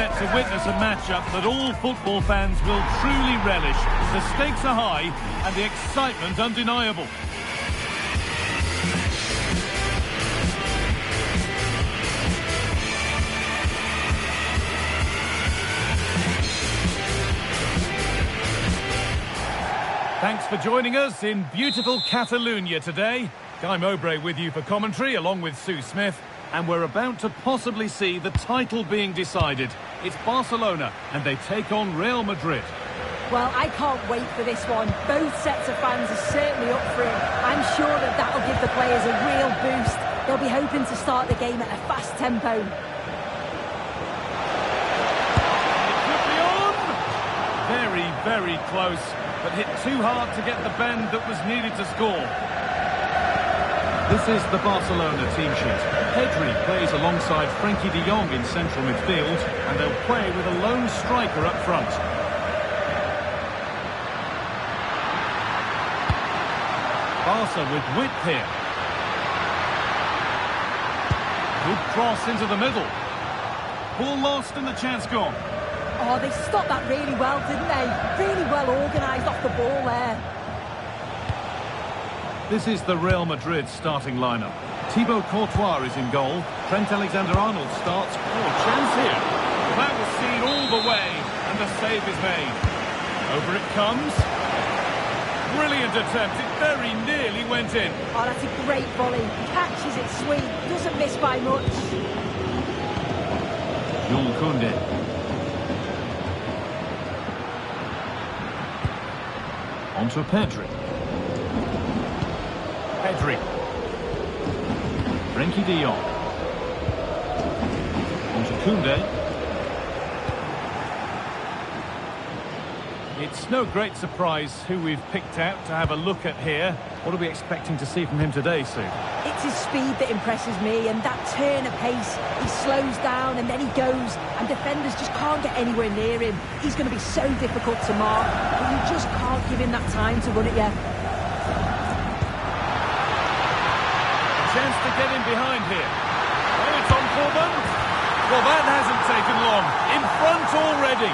set to witness a matchup that all football fans will truly relish. The stakes are high and the excitement undeniable. Thanks for joining us in beautiful Catalonia today. Guy Mowbray with you for commentary, along with Sue Smith. And we're about to possibly see the title being decided. It's Barcelona, and they take on Real Madrid. Well, I can't wait for this one. Both sets of fans are certainly up for it. I'm sure that that'll give the players a real boost. They'll be hoping to start the game at a fast tempo. It could be on! Very, very close, but hit too hard to get the bend that was needed to score. This is the Barcelona team sheet. Pedri plays alongside Frenkie de Jong in central midfield, and they'll play with a lone striker up front. Barca with width here. Good cross into the middle. Ball lost and the chance gone. Oh, they stopped that really well, didn't they? Really well organised off the ball there. This is the Real Madrid starting lineup. Thibaut Courtois is in goal. Trent Alexander-Arnold starts. Oh, chance here. That was seen all the way, and the save is made. Over it comes. Brilliant attempt. It very nearly went in. Oh, that's a great volley. Catches it sweet. Doesn't miss by much. Jules Koundé. Onto Pedri. Pedri. Frenkie de Jong. Onto Koundé. It's no great surprise who we've picked out to have a look at here. What are we expecting to see from him today, Sue? It's his speed that impresses me, and that turn of pace. He slows down and then he goes, and defenders just can't get anywhere near him. He's going to be so difficult to mark, but you just can't give him that time to run it yet. Chance to get in behind here. Oh, it's on for them. Well, that hasn't taken long. In front already.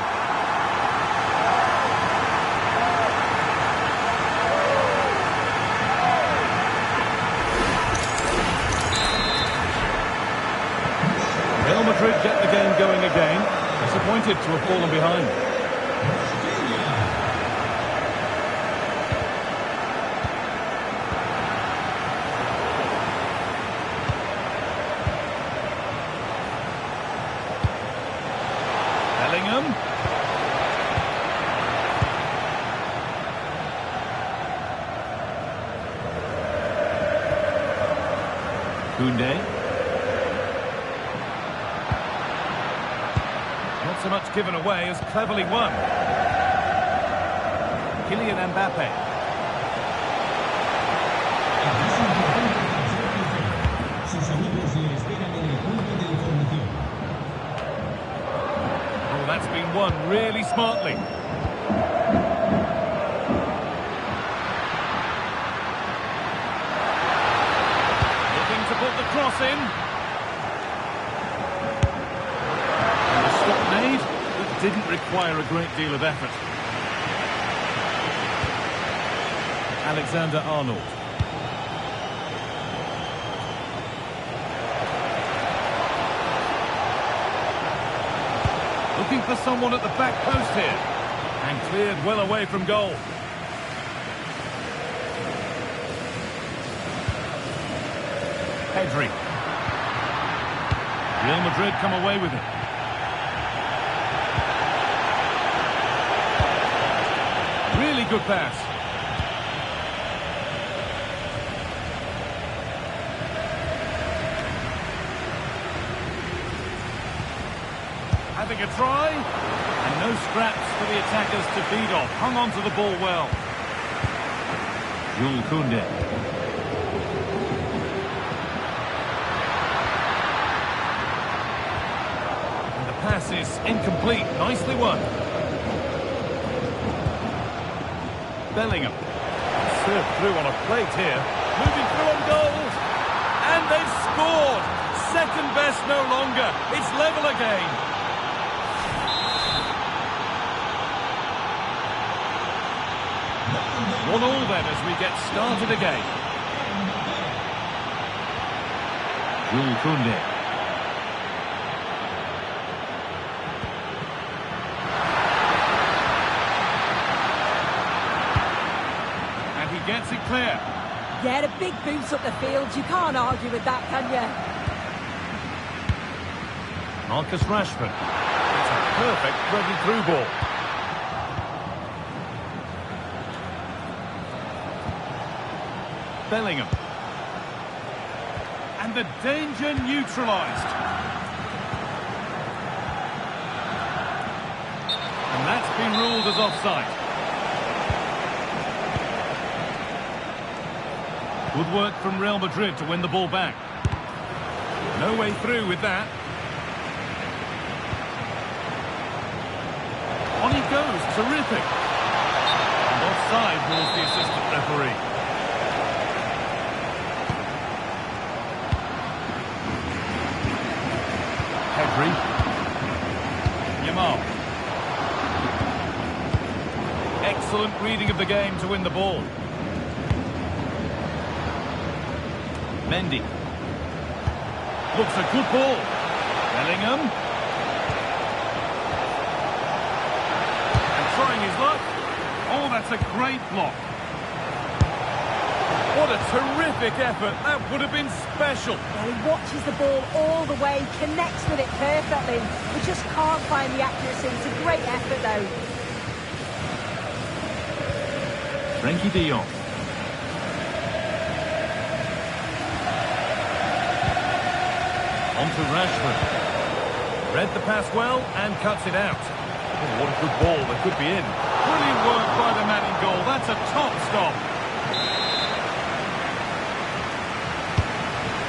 Real Madrid get the game going again. Disappointed to have fallen behind. Bellingham. Koundé. Not so much given away as cleverly won. Kylian Mbappe. Oh, that's been won really smartly. Looking to put the cross in. Made, but didn't require a great deal of effort. Alexander-Arnold. Looking for someone at the back post here. And cleared well away from goal. Pedri. Real Madrid come away with it. Really good pass. Having a try. And no scraps for the attackers to feed off. Hung on to the ball well. Jules Koundé. And the pass is incomplete. Nicely won. Bellingham. Served through on a plate here. Moving through on goals. And they've scored. Second best no longer. It's level again. 1-1 then as we get started again. Jules Koundé. And he gets it clear. Yeah, a big boost up the field. You can't argue with that, can you? Marcus Rashford. It's a perfect threaded-through ball. Bellingham. And the danger neutralised. And that's been ruled as offside. Good work from Real Madrid to win the ball back. No way through with that. On he goes, terrific. And offside rules the assistant referee. Pedri. Yamal. Excellent reading of the game to win the ball. Mendy. Looks a good ball. Bellingham. And trying his luck. Oh, that's a great block. What a terrific effort. That would have been special. Well, he watches the ball all the way, connects with it perfectly. We just can't find the accuracy. It's a great effort, though. Frenkie de Jong. On to Rashford. Read the pass well and cuts it out. Oh, what a good ball. That could be in. Brilliant work by the man in goal. That's a top stop.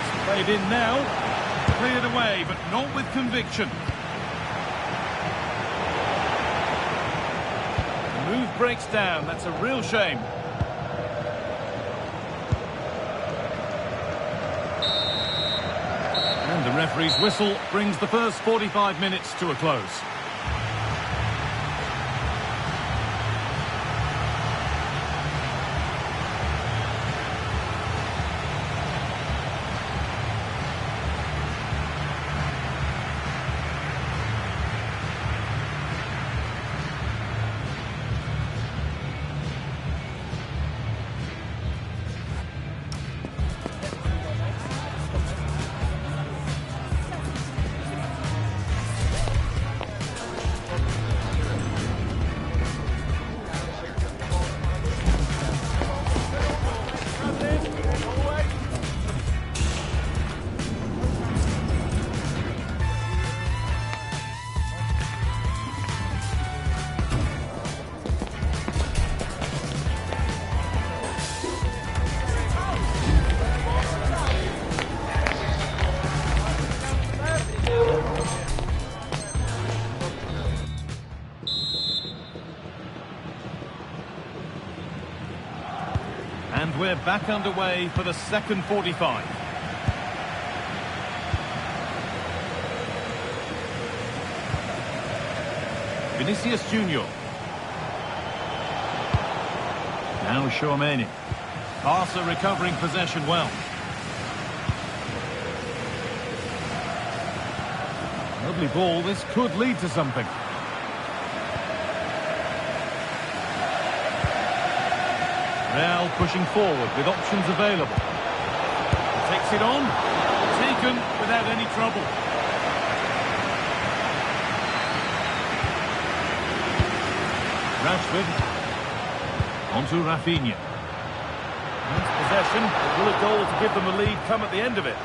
It's played in now. Cleared away, but not with conviction. The move breaks down. That's a real shame. The referee's whistle brings the first 45 minutes to a close. And we're back underway for the second 45. Vinicius Junior. Now Tchouaméni. Barca recovering possession well. Lovely ball. This could lead to something. Real pushing forward with options available. Takes it on. Taken without any trouble. Rashford. Onto Rafinha. That's possession. Will a goal to give them a lead come at the end of it?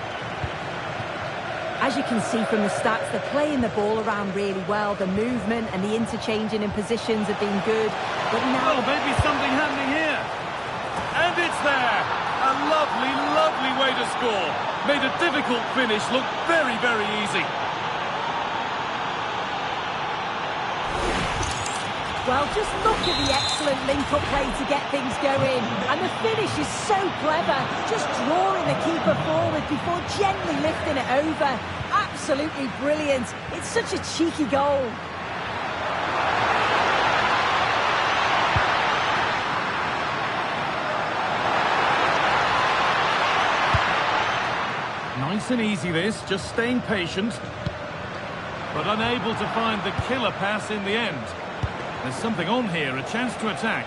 As you can see from the stats, they're playing the ball around really well. The movement and the interchanging in positions have been good. But now... Well, maybe something happening here. And it's there! A lovely, lovely way to score. Made a difficult finish look very, very easy. Well, just look at the excellent link-up play to get things going. And the finish is so clever. Just drawing the keeper forward before gently lifting it over. Absolutely brilliant. It's such a cheeky goal. Nice and easy this, just staying patient. But unable to find the killer pass in the end. There's something on here, a chance to attack.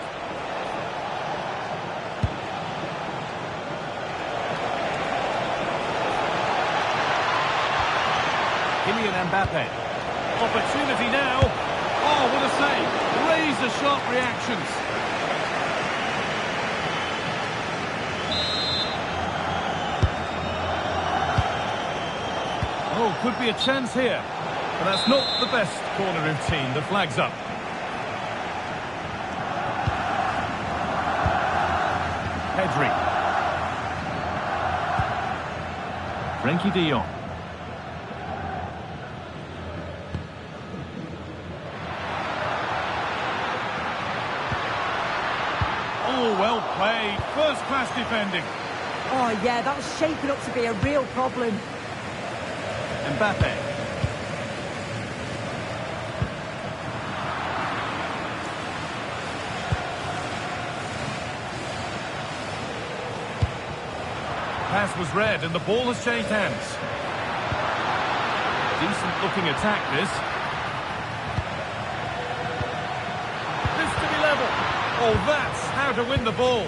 Kylian Mbappe. Opportunity now. Oh, what a save. Razor-sharp reactions. Oh, could be a chance here. But that's not the best corner routine. The flag's up. Pedri. Frenkie de Jong. Oh, well played. First-class defending. Oh, yeah, that was shaping up to be a real problem. Mbappe. Pass was read and the ball has changed hands. Decent looking attack this. This to be level. Oh, that's how to win the ball.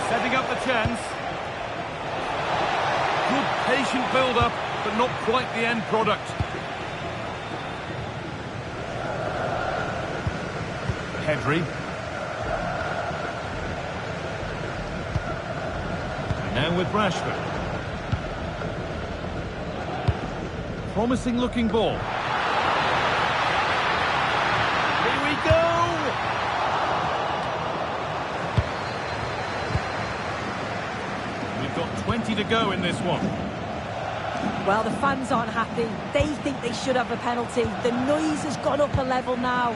Setting up the chance. Good patient build-up, but not quite the end product. Pedri. And now with Rashford. Promising looking ball. Here we go! We've got 20 to go in this one. Well, the fans aren't happy. They think they should have a penalty. The noise has gone up a level now.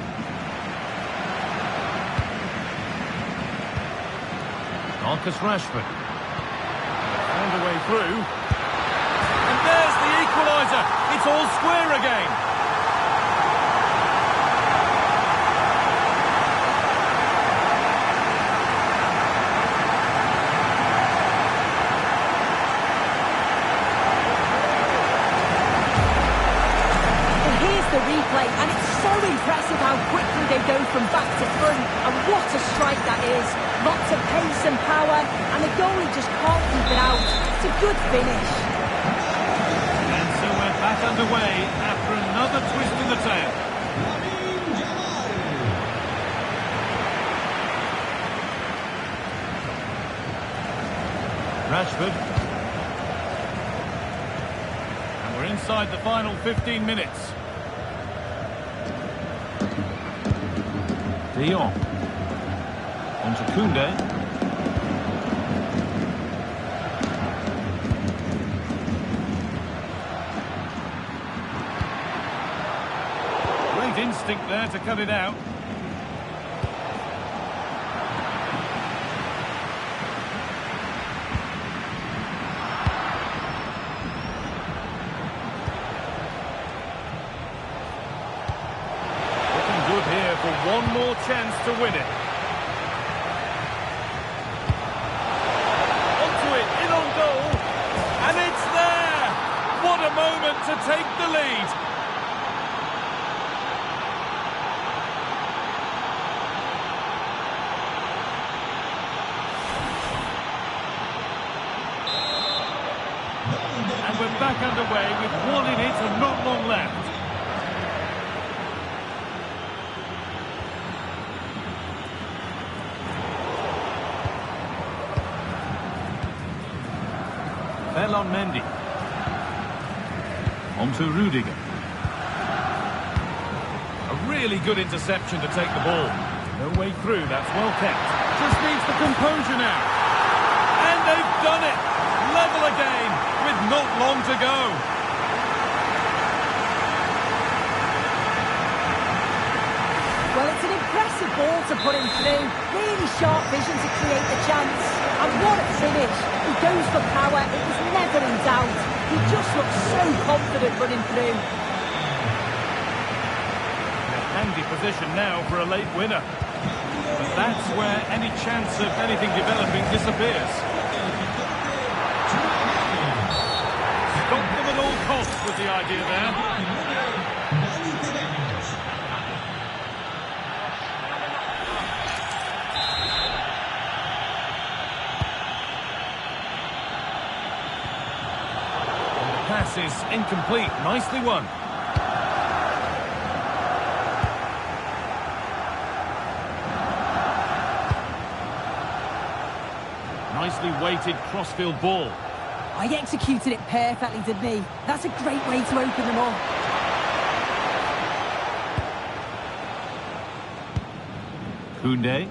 Marcus Rashford. Found a way through. And there's the equaliser. It's all square again. The replay, and it's so impressive how quickly they go from back to front, and what a strike that is. Lots of pace and power, and the goalie just can't keep it out. It's a good finish. And so we're back underway after another twist in the tail. Rashford. And we're inside the final 15 minutes. De Jong. On to Koundé. Great instinct there to cut it out. One more chance to win it. Onto it, in on goal, and it's there! What a moment to take the lead. And we're back underway with one in it and not long left. On Mendy. On to Rudiger. A really good interception to take the ball. No way through, that's well kept. Just needs the composure now. And they've done it! Level again, with not long to go. Well, it's an impressive ball all to put him through. Really sharp vision to create the chance. And what a finish. He goes for power. It was never in doubt. He just looks so confident running through. In a handy position now for a late winner. But that's where any chance of anything developing disappears. Stop them at all costs was the idea there. Pass is incomplete. Nicely won. Nicely weighted crossfield ball. I executed it perfectly, didn't he? That's a great way to open them up. Koundé.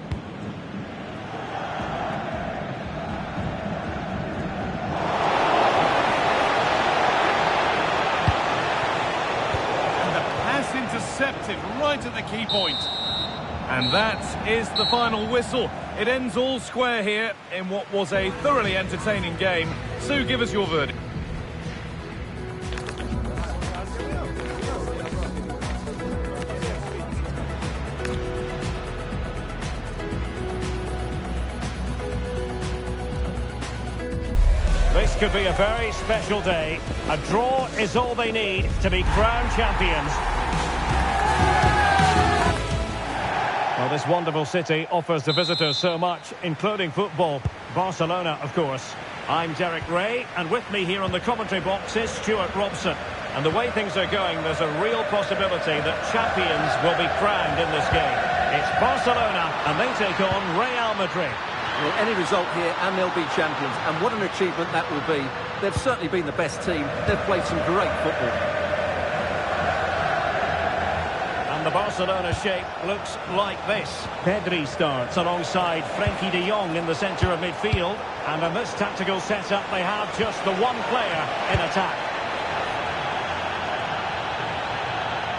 Intercepted right at the key point. And that is the final whistle. It ends all square here in what was a thoroughly entertaining game. Sue, give us your verdict. This could be a very special day. A draw is all they need to be crowned champions. Well, this wonderful city offers the visitors so much, including football. Barcelona, of course. I'm Derek Ray, and with me here on the commentary box is Stuart Robson. And the way things are going, there's a real possibility that champions will be crowned in this game. It's Barcelona, and they take on Real Madrid. Well, any result here and they'll be champions, and what an achievement that will be. They've certainly been the best team. They've played some great football. And the Barcelona shape looks like this. Pedri starts alongside Frenkie de Jong in the centre of midfield, and in this tactical setup they have just the one player in attack.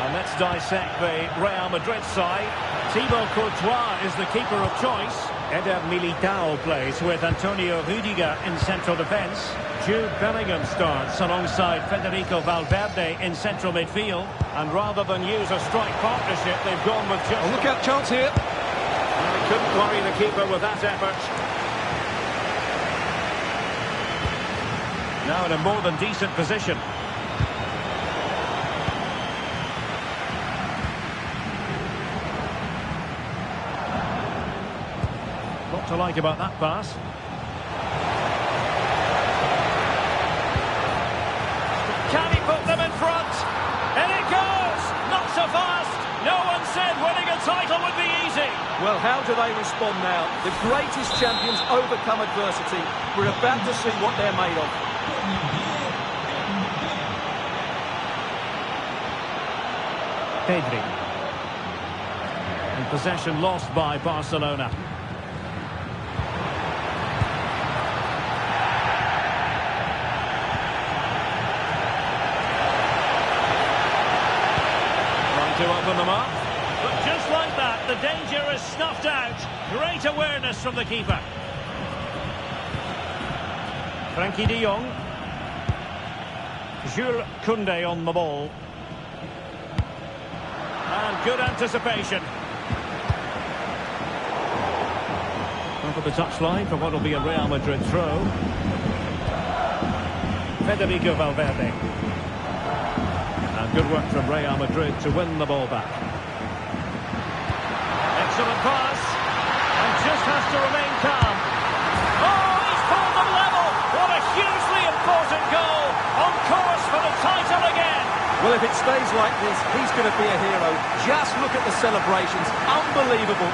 And let's dissect the Real Madrid side. Thibaut Courtois is the keeper of choice. Eder Militao plays with Antonio Rudiger in central defence. Jude Bellingham starts alongside Federico Valverde in central midfield. And rather than use a strike partnership, they've gone with just... Oh, look out, chance here. And they couldn't worry the keeper with that effort. Now in a more than decent position. To like about that pass. Can he put them in front? And it goes! Not so fast! No one said winning a title would be easy. Well, how do they respond now? The greatest champions overcome adversity. We're about to see what they're made of. Pedri. And possession lost by Barcelona. To open them up. But just like that, the danger is snuffed out. Great awareness from the keeper. Frenkie de Jong. Jules Koundé on the ball. And good anticipation. Up at the touchline for what will be a Real Madrid throw. Federico Valverde. And good work from Real Madrid to win the ball back. Excellent pass. And just has to remain calm. Oh, he's pulled them level. What a hugely important goal. On course for the title again. Well, if it stays like this, he's going to be a hero. Just look at the celebrations. Unbelievable.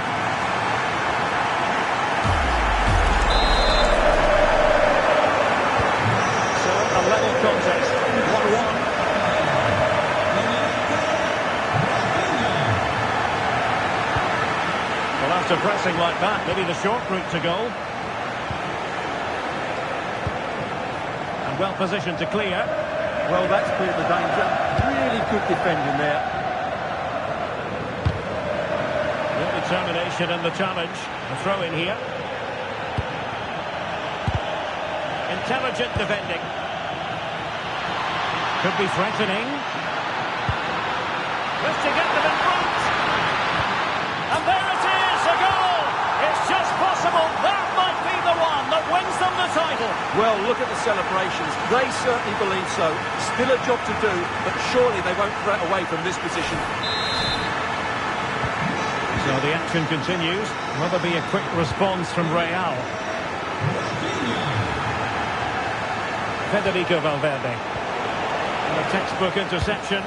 So, a level contest. 1-1. After pressing like that, maybe the short route to goal. And well positioned to clear. Well, that's cleared the danger. Really good defending there. Really Determination in the challenge. A throw in here. Intelligent defending. Could be threatening. Just to get them in front. And there it is, a goal! It's just possible that might be the one that wins them the title. Well, look at the celebrations. They certainly believe so. Still a job to do, but surely they won't fret away from this position. So the action continues. Will there be a quick response from Real? Federico Valverde. And a textbook interception.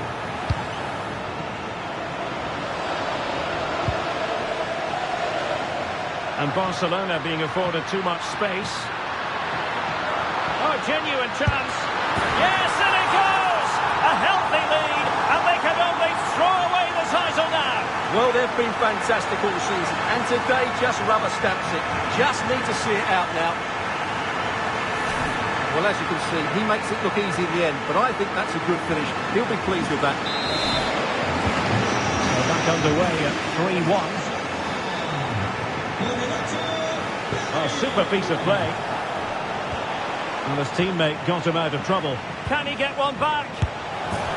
And Barcelona being afforded too much space. Oh, genuine chance. Yes, and it goes! A healthy lead, and they can only throw away the title now. Well, they've been fantastic all season, and today just rubber stamps it. Just need to see it out now. Well, as you can see, he makes it look easy in the end, but I think that's a good finish. He'll be pleased with that. So back underway at 3-1. A super piece of play. And his teammate got him out of trouble. Can he get one back?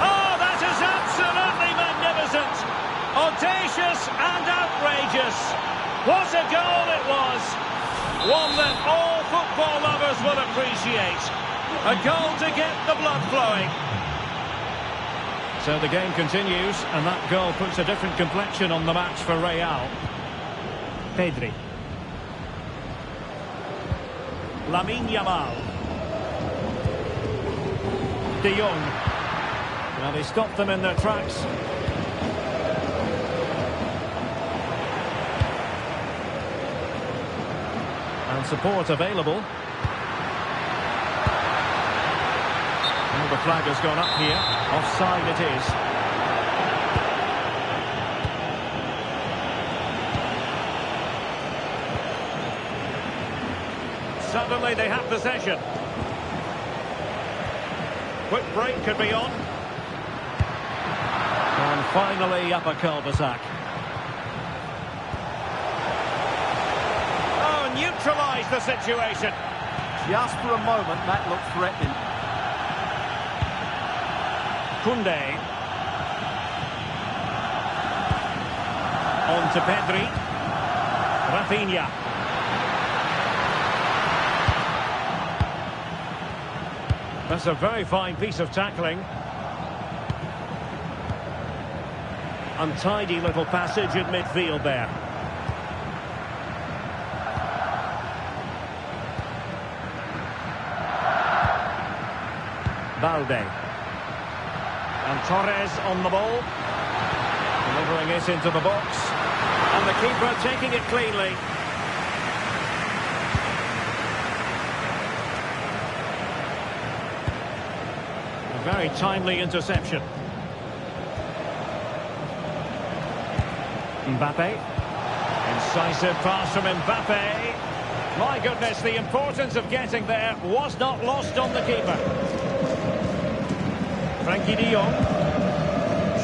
Oh, that is absolutely magnificent! Audacious and outrageous. What a goal it was! One that all football lovers will appreciate. A goal to get the blood flowing. So the game continues, and that goal puts a different complexion on the match for Real. Pedri. Lamine Yamal. De Jong. Well, he stopped them in their tracks. And support available. Oh, the flag has gone up here. Offside it is. Suddenly they have possession. Quick break could be on. And finally up a cul-de-sac. Oh, neutralise the situation. Just for a moment, that looked threatening. Koundé. On to Pedri. Rafinha. That's a very fine piece of tackling. Untidy little passage in midfield there. Balde. And Torres on the ball. Delivering it into the box. And the keeper taking it cleanly. A very timely interception. Mbappe. Incisive pass from Mbappe. My goodness, the importance of getting there was not lost on the keeper. Frankie de Jong.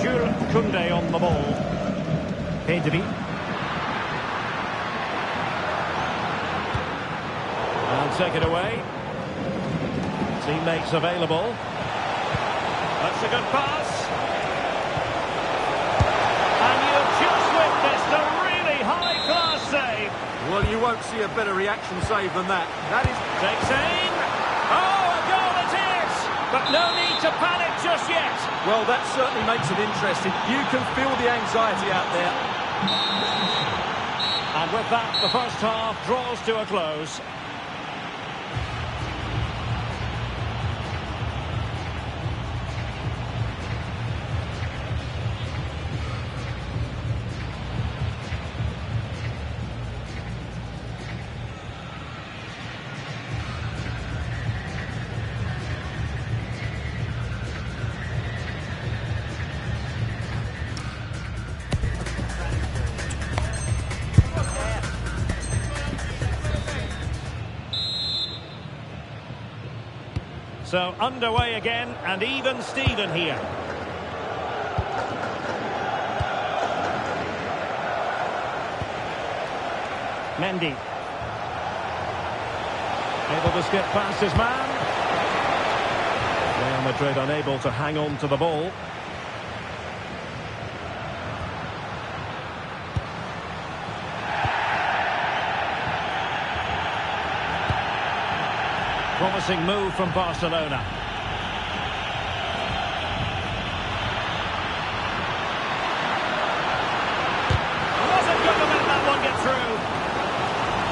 Jules Koundé on the ball. Pedri. And take it away. Teammates available. That's a good pass. And you've just witnessed a really high-class save. Well, you won't see a better reaction save than that. That is... Takes aim. Oh, a goal it is! But no need to panic just yet. Well, that certainly makes it interesting. You can feel the anxiety out there. And with that, the first half draws to a close. So underway again, and even Steven here. Mendy. Able to skip past his man. Real Madrid unable to hang on to the ball. Promising move from Barcelona. Wasn't good to let that one get through.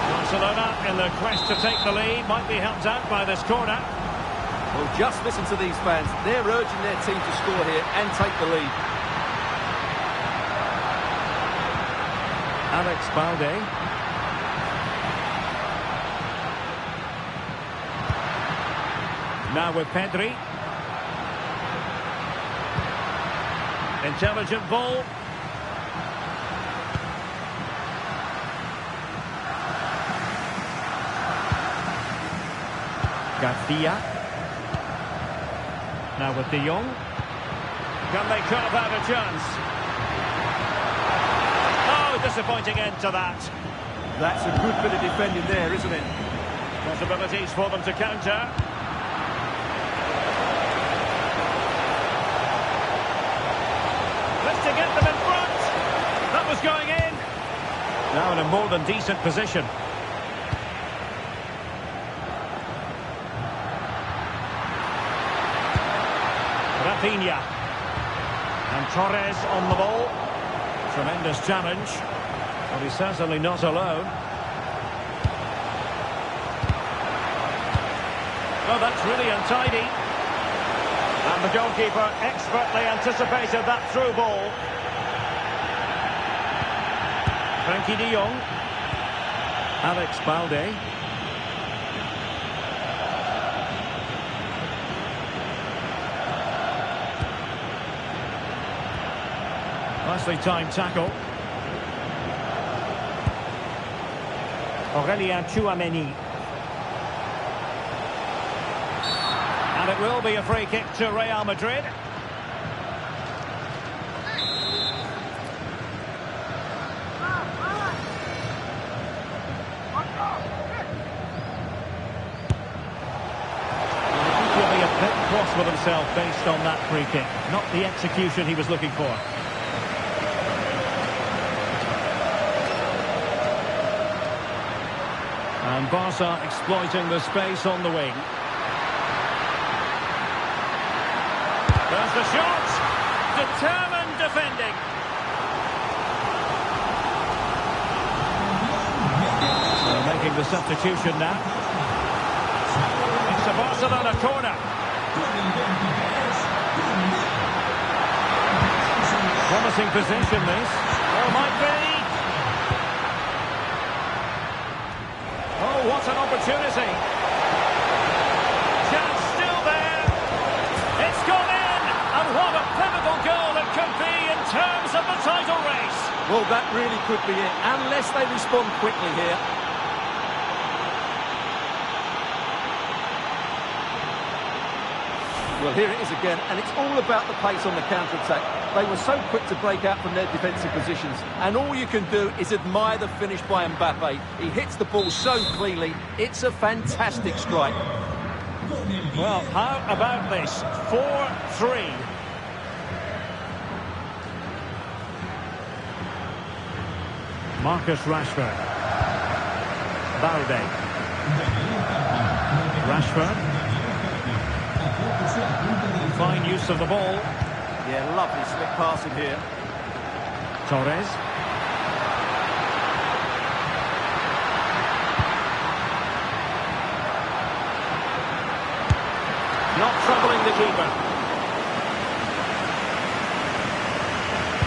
Barcelona, in their quest to take the lead, might be helped out by this corner. Well, just listen to these fans. They're urging their team to score here and take the lead. Alex Balde. Now with Pedri. Intelligent ball. Garcia. Now with De Jong. Can they carve out a chance? Oh, disappointing end to that. That's a good bit of defending there, isn't it? Possibilities for them to counter. To get them in front. That was going in. Now in a more than decent position. Rafinha. And Torres on the ball. Tremendous challenge. But he's certainly not alone. Oh, that's really untidy. And the goalkeeper expertly anticipated that through ball. Frankie de Jong. Alex Balde. Nicely timed tackle. Aurélien Tchouaméni. And it will be a free kick to Real Madrid. He'll be a bit cross with himself based on that free kick. Not the execution he was looking for. And Barca exploiting the space on the wing. There's the shot. Determined defending. So making the substitution now. It's a Barcelona corner. Promising position this. Or might be. Oh, what an opportunity. Chance still there. It's gone in. And what a pivotal goal it could be in terms of the title race. Well, that really could be it, unless they respond quickly here. Well, here it is again, and it's all about the pace on the counter-attack. They were so quick to break out from their defensive positions, and all you can do is admire the finish by Mbappe. He hits the ball so cleanly, it's a fantastic strike. Well, how about this? 4-3. Marcus Rashford. Balde. Rashford. Fine use of the ball. Yeah, lovely slick passing here. Torres. Not troubling the keeper.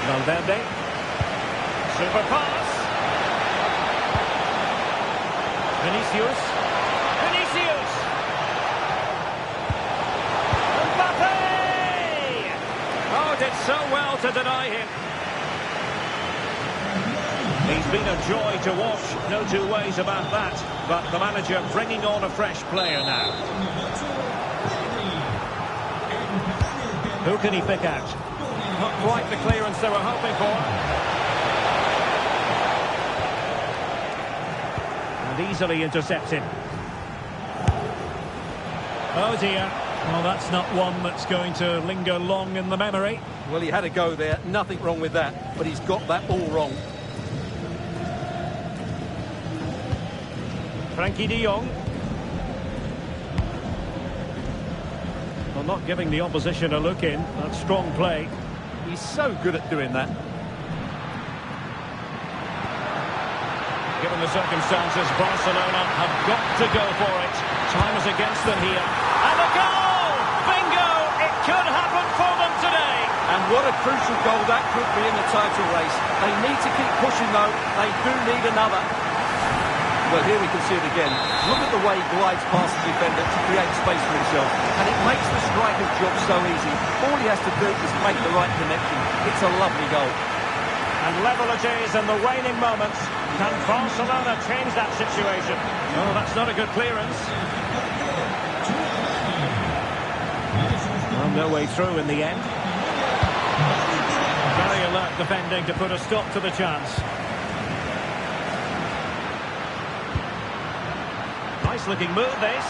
Valverde. Super pass. Vinicius. Mbappe! Oh, did so well to deny him. He's been a joy to watch, no two ways about that. But the manager bringing on a fresh player now. Who can he pick out? Not quite the clearance they were hoping for. and easily intercepted. Oh dear. Well, that's not one that's going to linger long in the memory. Well, he had a go there. Nothing wrong with that. But he's got that all wrong. Frankie de Jong. Well, not giving the opposition a look in. That's strong play. He's so good at doing that. Given the circumstances, Barcelona have got to go for it. Time is against them here. And a goal! Bingo! It could happen for them today. And what a crucial goal that could be in the title race. They need to keep pushing, though. They do need another. Well, here we can see it again. Look at the way he glides past the defender to create space for himself. And it makes the striker's job so easy. All he has to do is make the right connection. It's a lovely goal. And level it is in the waning moments. Can Barcelona change that situation? Oh, that's not a good clearance. Well, no way through in the end. Very alert defending to put a stop to the chance. Nice looking move, this.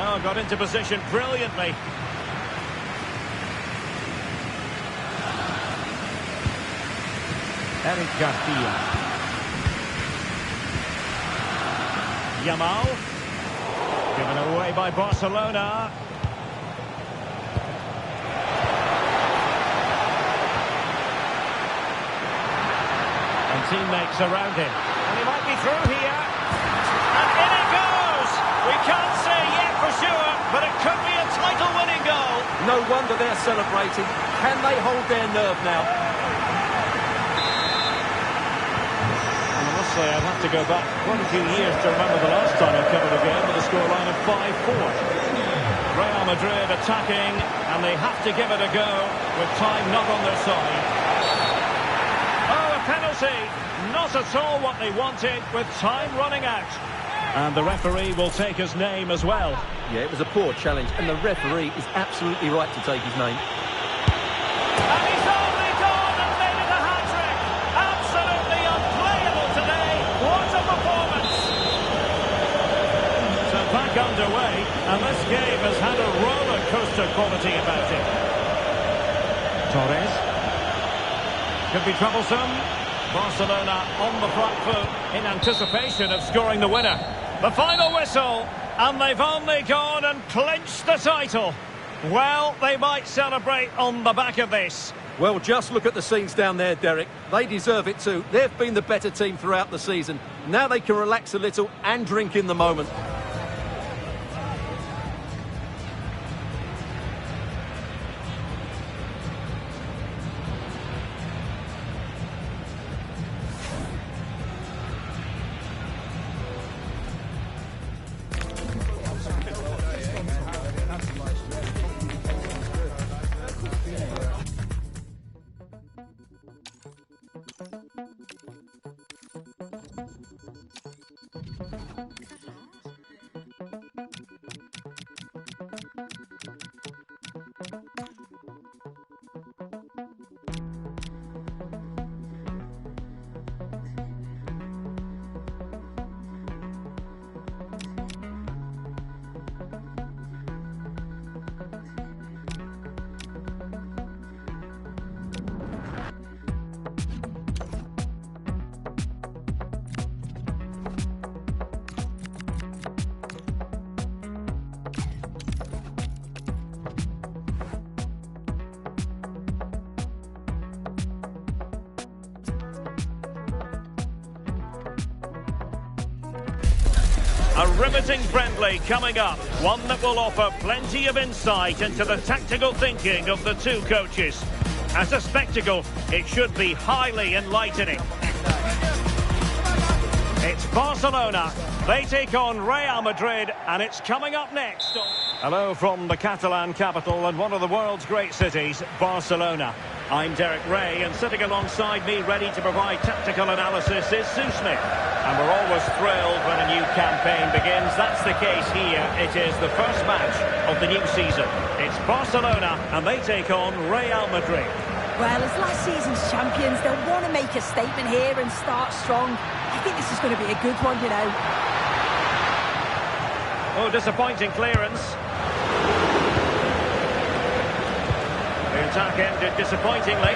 Oh, got into position brilliantly. Eric Garcia. Yamal. Given away by Barcelona. And teammates around him. And he might be through here. And in it goes! We can't say yet for sure, but it could be a title-winning goal. No wonder they're celebrating. Can they hold their nerve now? Honestly, I'd have to go back quite a few years to remember the last time I covered a game with a scoreline of 5-4. Real Madrid attacking, and they have to give it a go with time not on their side. Oh, a penalty! Not at all what they wanted, with time running out. And the referee will take his name as well. Yeah, it was a poor challenge, and the referee is absolutely right to take his name. And he's only gone and made it a hat-trick! Absolutely unplayable today! What a performance! So back underway, and this game has had a roller coaster quality about it. Torres. Could be troublesome. Barcelona on the front foot in anticipation of scoring the winner. The final whistle, and they've only gone and clinched the title. Well, they might celebrate on the back of this. Well, just look at the scenes down there, Derek. They deserve it too. They've been the better team throughout the season. Now they can relax a little and drink in the moment. A riveting friendly coming up, one that will offer plenty of insight into the tactical thinking of the two coaches. As a spectacle, it should be highly enlightening. It's Barcelona. They take on Real Madrid, and it's coming up next. Hello from the Catalan capital and one of the world's great cities, Barcelona. I'm Derek Ray, and sitting alongside me, ready to provide tactical analysis, is Sue Smith. And we're always thrilled when a new campaign begins. That's the case here. It is the first match of the new season. It's Barcelona, and they take on Real Madrid. Well, as last season's champions, they'll want to make a statement here and start strong. I think this is going to be a good one, you know. Oh, disappointing clearance. The attack ended disappointingly.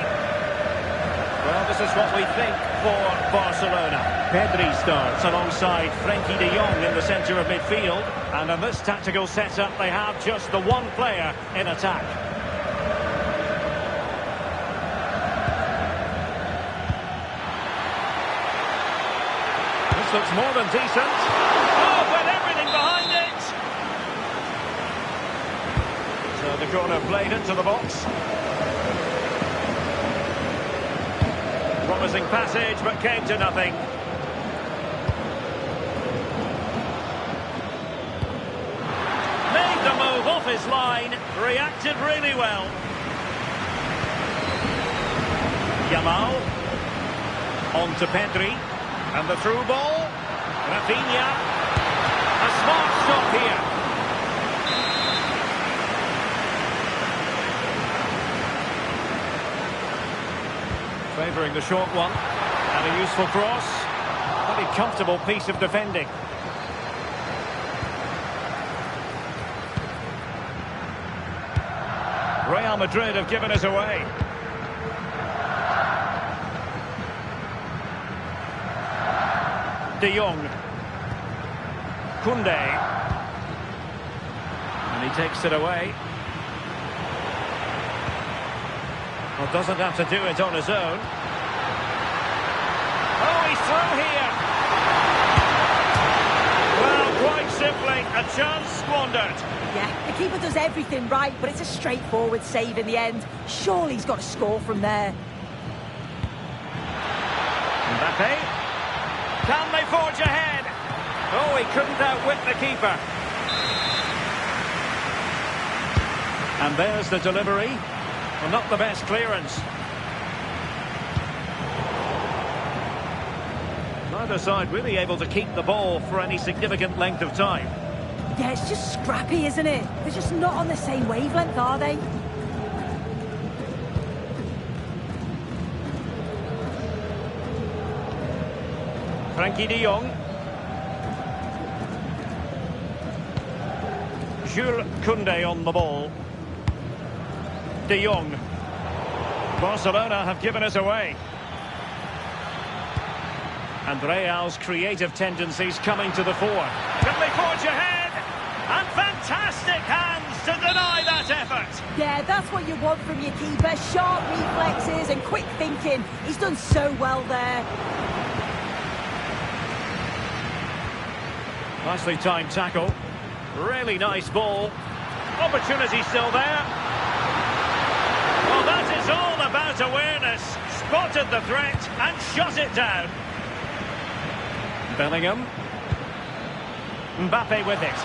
Well, this is what we think for Barcelona. Pedri starts alongside Frenkie de Jong in the centre of midfield. And in this tactical setup, they have just the one player in attack. This looks more than decent. Oh, with everything behind it! So the corner played into the box. Promising passage, but came to nothing. Made the move off his line, reacted really well. Yamal, on to Pedri, and the through ball. Rafinha, a smart stop here. Favouring the short one, and a useful cross. Very comfortable piece of defending. Real Madrid have given us away. De Jong. Koundé. And he takes it away. Well, doesn't have to do it on his own. Oh, he's through here. Well, quite simply, a chance squandered. Yeah, the keeper does everything right, but it's a straightforward save in the end. Surely he's got to score from there. Mbappe. Can they forge ahead? Oh, he couldn't outwit the keeper. And there's the delivery. Well, not the best clearance. Neither side really able to keep the ball for any significant length of time. Yeah, it's just scrappy, isn't it? They're just not on the same wavelength, are they? Frenkie de Jong. Jules Koundé on the ball. De Jong. Barcelona have given us away. And Real's creative tendencies coming to the fore. Can they forge ahead? And fantastic hands to deny that effort. Yeah, that's what you want from your keeper. Sharp reflexes and quick thinking. He's done so well there. Nicely timed tackle. Really nice ball. Opportunity still there. Well, that is all about awareness. Spotted the threat and shot it down. Bellingham. Mbappe with it.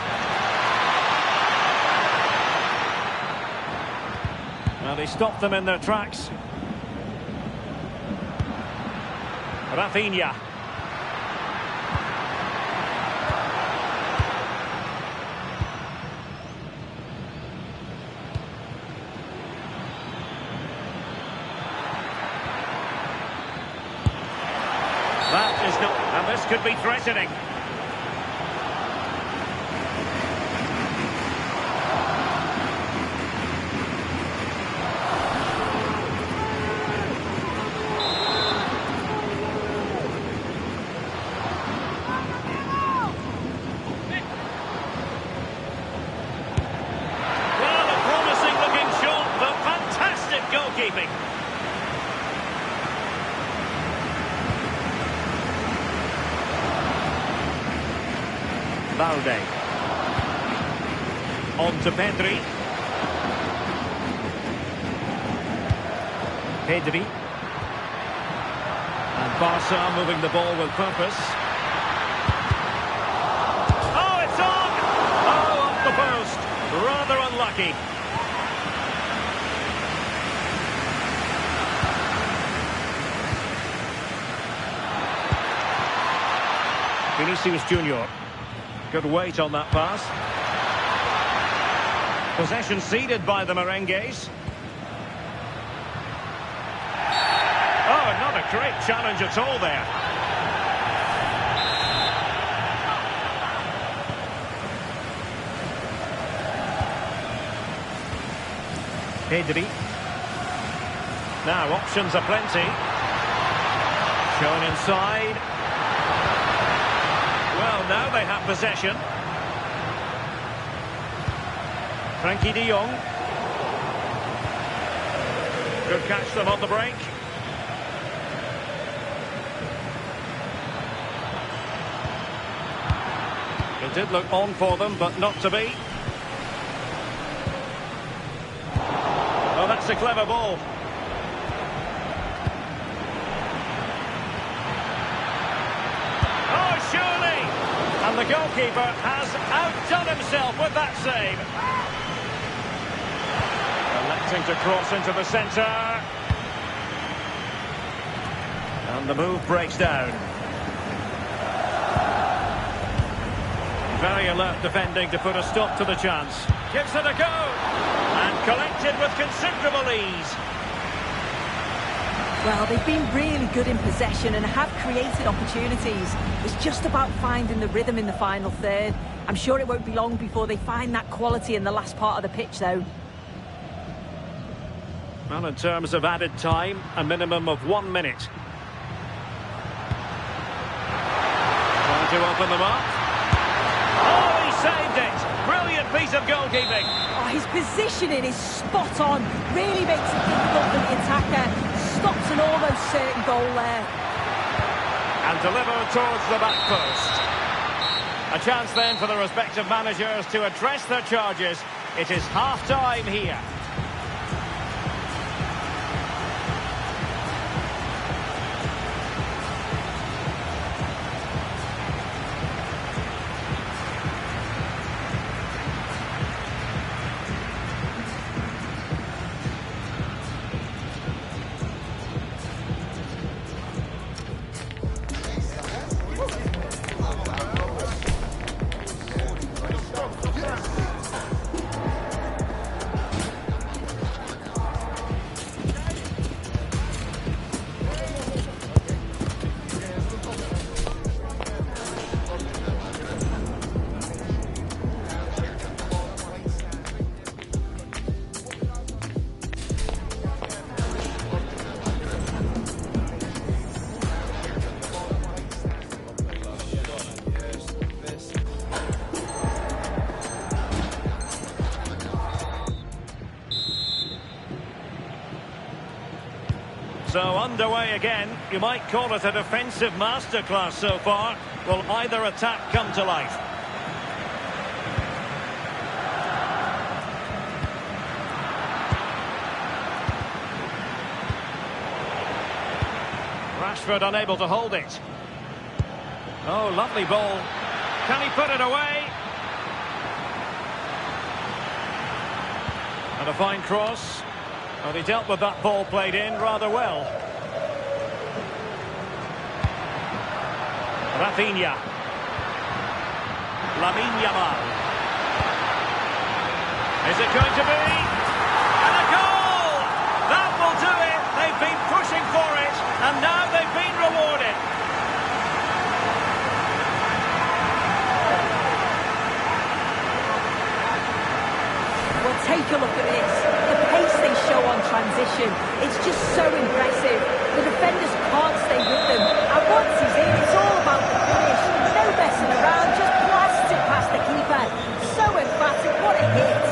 Well, he stopped them in their tracks. Rafinha. That is not, and this could be threatening. Well, a promising looking shot, but fantastic goalkeeping. Valde. On to Pedri. Pedri. And Barca moving the ball with purpose. Oh, it's on! Oh, off the post. Rather unlucky. Vinicius Junior. Good weight on that pass. Possession ceded by the Merengues. Oh, not a great challenge at all there. Pedri. Now, options are plenty. Shown inside. Well, now they have possession. Frankie de Jong. Could catch them on the break. It did look on for them, but not to be. Oh, that's a clever ball. Oh, surely! And the goalkeeper has outdone himself with that save. Electing to cross into the centre. And the move breaks down. Very alert defending to put a stop to the chance. Gives it a go. And collected with considerable ease. Well, they've been really good in possession and have created opportunities. It's just about finding the rhythm in the final third. I'm sure it won't be long before they find that quality in the last part of the pitch, though. Well, in terms of added time, a minimum of 1 minute. Trying to open them up. Oh, he saved it! Brilliant piece of goalkeeping. Oh, his positioning is spot on. Really makes it difficult for the attacker. Stops an almost certain goal there. And delivered towards the back post. A chance then for the respective managers to address their charges. It is half-time here. So underway again. You might call it a defensive masterclass so far. Will either attack come to life? Rashford unable to hold it. Oh, lovely ball. Can he put it away? And a fine cross. Well, he dealt with that ball played in rather well. Rafinha. Lamine Yamal. Is it going to be? And a goal! That will do it. They've been pushing for it, and now they've been rewarded. Well, take a look at this. The pace they show on transition, it's just so impressive. The defenders can't stay with them. And once he's in, it's all about the finish. No messing around, just blasts it past the keeper. So emphatic, what a hit.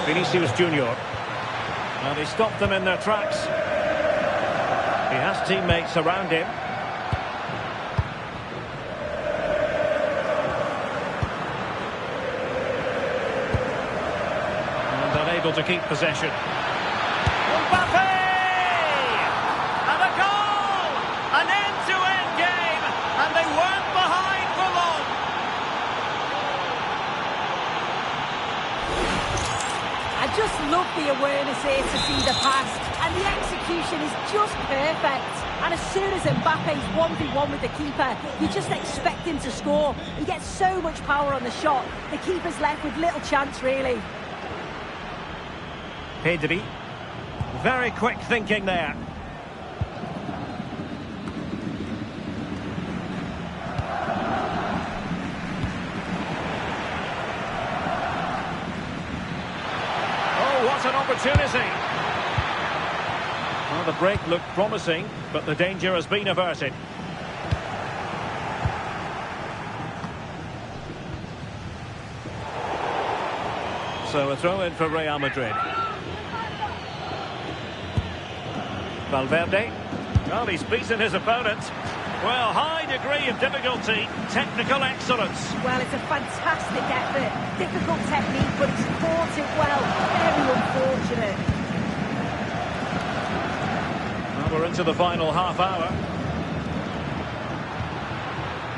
Vinicius Junior. Now they stopped them in their tracks. He has teammates around him. Unable to keep possession. Mbappe! And a goal! An end-to-end game, and they weren't behind for long. I just love the awareness here to see the pass, and the execution is just perfect. And as soon as Mbappe's 1v1 with the keeper, you just expect him to score. He gets so much power on the shot, the keeper's left with little chance, really. Pedri. Very quick thinking there. Oh, what an opportunity. Well, the break looked promising, but the danger has been averted. So a throw in for Real Madrid. Valverde. Well, he's beaten his opponent. Well, high degree of difficulty, technical excellence. Well, it's a fantastic effort. Difficult technique, but he's fought it well. Very unfortunate. Well, we're into the final half hour.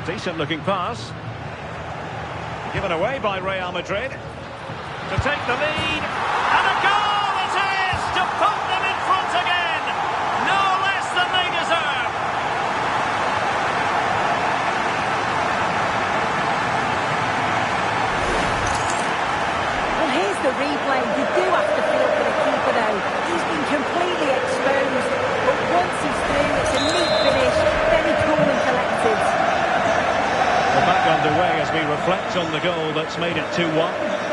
Decent looking pass. Given away by Real Madrid. To take the lead. And a goal it is to put them in front again. No less than they deserve. Well, here's the replay. You do have to feel for the keeper, though. He's been completely exposed. But once he's through, it's a neat finish. Very cool and collected. We're back underway as we reflect on the goal that's made it 2-1.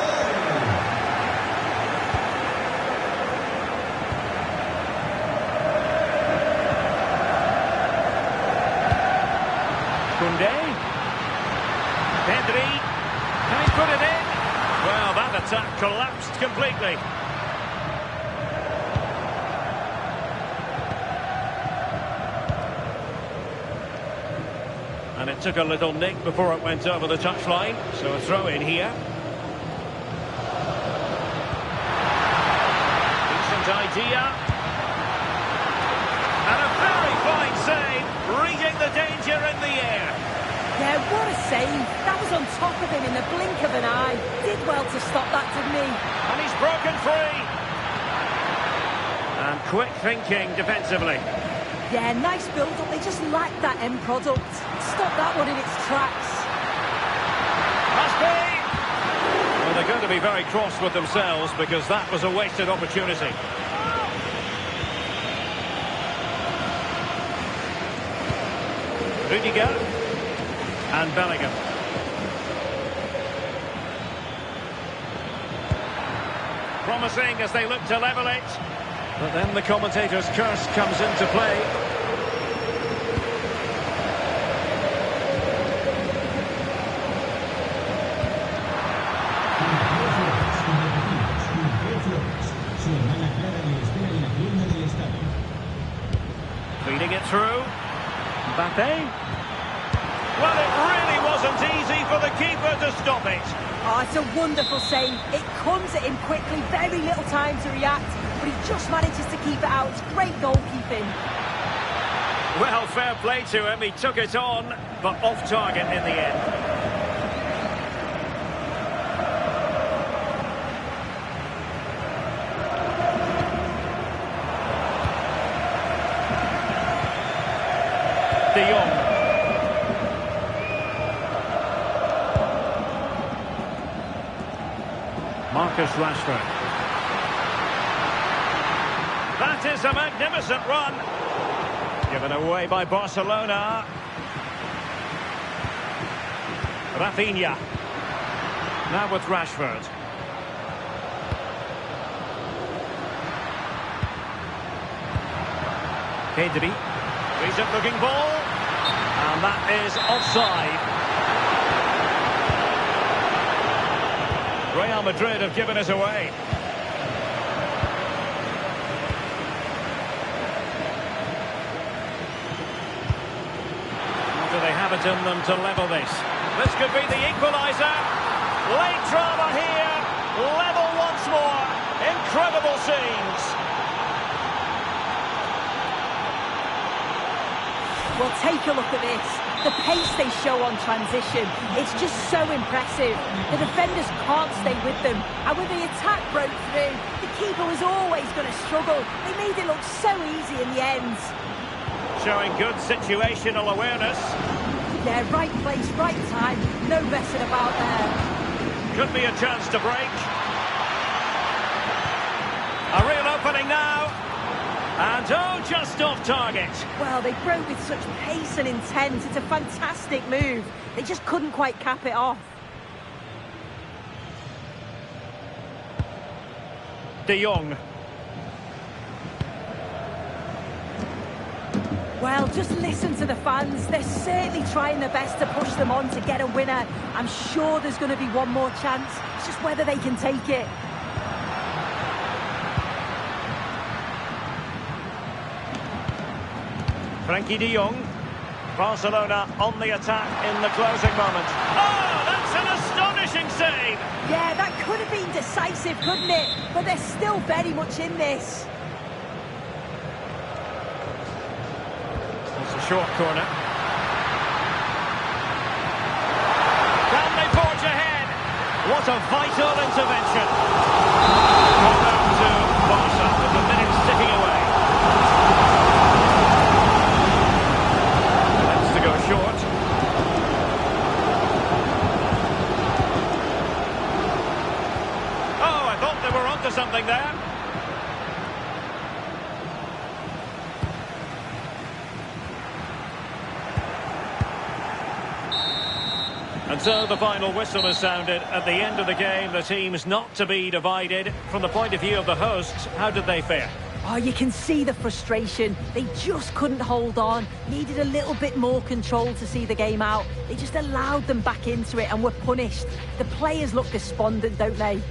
Pedri, can he put it in? Well, that attack collapsed completely. And it took a little nick before it went over the touchline, so a throw in here. Decent idea. And a very fine save, reading the danger in the air. Yeah, what a save. That was on top of him in the blink of an eye. Did well to stop that, didn't he? And he's broken free. And quick thinking defensively. Yeah, nice build-up. They just lacked that end product. Stop that one in its tracks. Must be. Well, they're going to be very cross with themselves because that was a wasted opportunity. Rudiger. And Bellingham. Promising as they look to level it. But then the commentator's curse comes into play. Feeding it through. Mbappe. Well, it really wasn't easy for the keeper to stop it. Oh, it's a wonderful save. It comes at him quickly, very little time to react, but he just manages to keep it out. It's great goalkeeping. Well, fair play to him. He took it on, but off target in the end. De Jong. Marcus Rashford. That is a magnificent run. Given away by Barcelona. Rafinha. Now with Rashford. Pedri. Decent looking ball. And that is offside. Real Madrid have given us away. Or do they have it in them to level this? This could be the equaliser. Late drama here. Level once more. Incredible scenes. Well, take a look at this. The pace they show on transition, it's just so impressive. The defenders can't stay with them. And when the attack broke through, the keeper was always going to struggle. They made it look so easy in the end. Showing good situational awareness. Yeah, right place, right time. No messing about there. Could be a chance to break. A real opening now. And oh, just off target. Well, they broke with such pace and intent. It's a fantastic move. They just couldn't quite cap it off. De Jong. Well, just listen to the fans. They're certainly trying their best to push them on to get a winner. I'm sure there's going to be one more chance. It's just whether they can take it. Frankie de Jong. Barcelona on the attack in the closing moment. Oh, that's an astonishing save! Yeah, that could have been decisive, couldn't it? But they're still very much in this. It's a short corner. Can they forge ahead? What a vital intervention. Corner to Barca with the minutes ticking away. Short. Oh, I thought they were onto something there. And so the final whistle is sounded. At the end of the game, the team's not to be divided. From the point of view of the hosts, how did they fare? Oh, you can see the frustration. They just couldn't hold on. Needed a little bit more control to see the game out. They just allowed them back into it and were punished. The players look despondent, don't they?